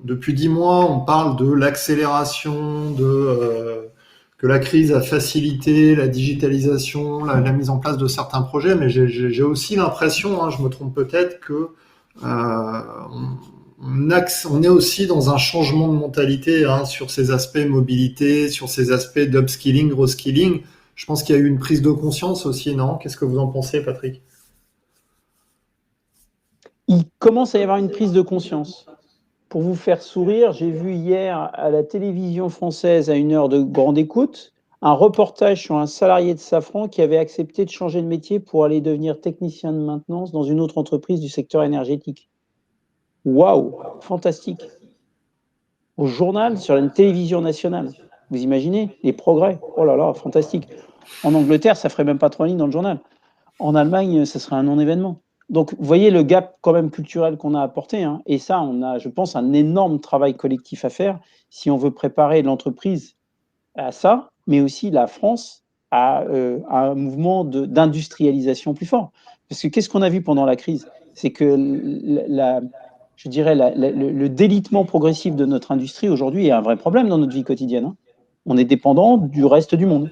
A: depuis 10 mois, on parle de l'accélération, que la crise a facilité la digitalisation, la mise en place de certains projets, mais j'ai aussi l'impression, hein, je me trompe peut-être, que on est aussi dans un changement de mentalité, hein, sur ces aspects mobilité, sur ces aspects d'upskilling, reskilling. Je pense qu'il y a eu une prise de conscience aussi, non? Qu'est-ce que vous en pensez, Patrick?
B: Il commence à y avoir une prise de conscience. Pour vous faire sourire, j'ai vu hier à la télévision française, à une heure de grande écoute, un reportage sur un salarié de Safran qui avait accepté de changer de métier pour aller devenir technicien de maintenance dans une autre entreprise du secteur énergétique. Waouh, fantastique. Au journal, sur une télévision nationale. Vous imaginez les progrès? Oh là là, fantastique. En Angleterre, ça ferait même pas 3 lignes dans le journal. En Allemagne, ça serait un non-événement. Donc, vous voyez le gap quand même culturel qu'on a apporté. Hein. Et ça, on a, je pense, un énorme travail collectif à faire si on veut préparer l'entreprise à ça mais aussi la France a un mouvement d'industrialisation plus fort. Parce que qu'est-ce qu'on a vu pendant la crise? C'est que je dirais le délitement progressif de notre industrie aujourd'hui est un vrai problème dans notre vie quotidienne. Hein. On est dépendant du reste du monde.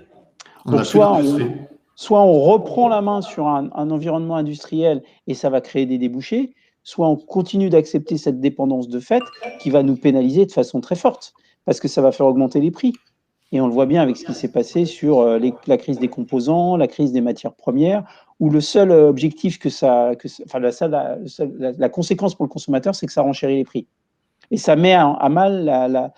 B: Donc soit on reprend la main sur un environnement industriel et ça va créer des débouchés, soit on continue d'accepter cette dépendance de fait qui va nous pénaliser de façon très forte parce que ça va faire augmenter les prix. Et on le voit bien avec ce qui s'est passé sur la crise des composants, la crise des matières premières, où le seul objectif la conséquence pour le consommateur, c'est que ça renchérit les prix. Et ça met à mal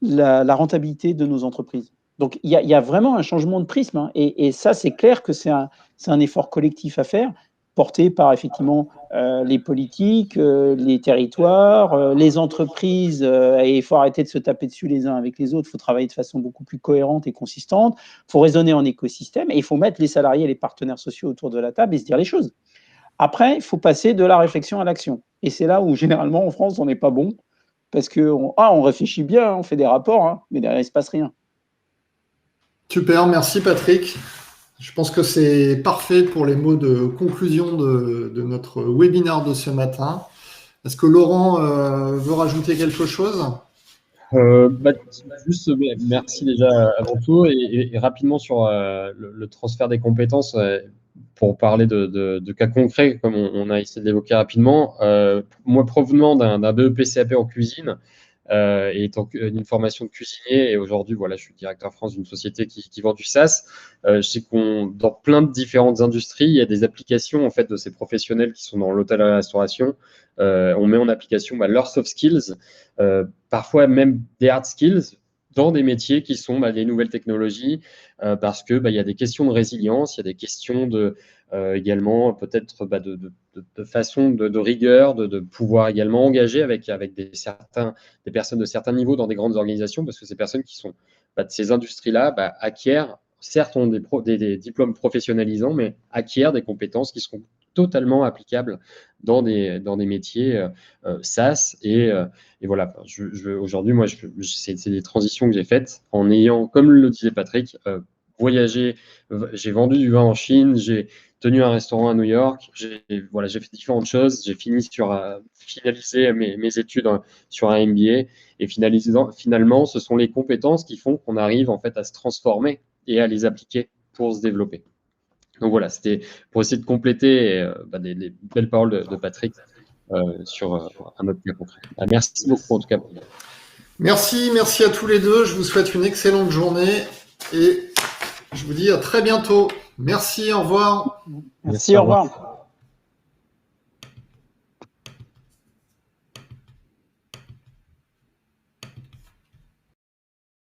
B: la rentabilité de nos entreprises. Donc, il y a vraiment un changement de prisme. Hein, et ça, c'est clair que c'est un effort collectif à faire, porté par effectivement les politiques, les territoires, les entreprises. Et il faut arrêter de se taper dessus les uns avec les autres. Il faut travailler de façon beaucoup plus cohérente et consistante. Il faut raisonner en écosystème et il faut mettre les salariés et les partenaires sociaux autour de la table et se dire les choses. Après, il faut passer de la réflexion à l'action. Et c'est là où, généralement, en France, on n'est pas bon. Parce qu'on réfléchit bien, on fait des rapports, hein, mais derrière, il ne se passe rien.
A: Super, merci Patrick. Je pense que c'est parfait pour les mots de conclusion de notre webinaire de ce matin. Est-ce que Laurent veut rajouter quelque chose?
C: Juste merci déjà avant tout et rapidement sur le transfert des compétences pour parler de cas concrets comme on a essayé de l'évoquer rapidement. Moi provenant d'un BEP CAP en cuisine et étant une formation de cuisinier et aujourd'hui voilà je suis directeur France d'une société qui vend du SaaS. Je sais qu'on dans plein de différentes industries il y a des applications en fait de ces professionnels qui sont dans l'hôtellerie-restauration. On met en application leurs soft skills, parfois même des hard skills dans des métiers qui sont les nouvelles technologies, parce que il y a des questions de résilience, il y a des questions de également peut-être de façon de rigueur, de pouvoir également engager avec des personnes de certains niveaux dans des grandes organisations, parce que ces personnes qui sont de ces industries-là acquièrent, certes ont des diplômes professionnalisants, mais acquièrent des compétences qui seront totalement applicables dans des métiers SaaS et voilà. Aujourd'hui, moi, c'est des transitions que j'ai faites en ayant, comme le disait Patrick, voyagé. J'ai vendu du vin en Chine, j'ai tenu un restaurant à New York, j'ai fait différentes choses. J'ai finalisé mes études sur un MBA et finalement, ce sont les compétences qui font qu'on arrive en fait à se transformer et à les appliquer pour se développer. Donc voilà, c'était pour essayer de compléter les belles paroles de Patrick sur un autre cas concret. Merci beaucoup en tout cas.
A: Merci à tous les deux. Je vous souhaite une excellente journée et je vous dis à très bientôt. Merci, au revoir.
B: Merci, au revoir.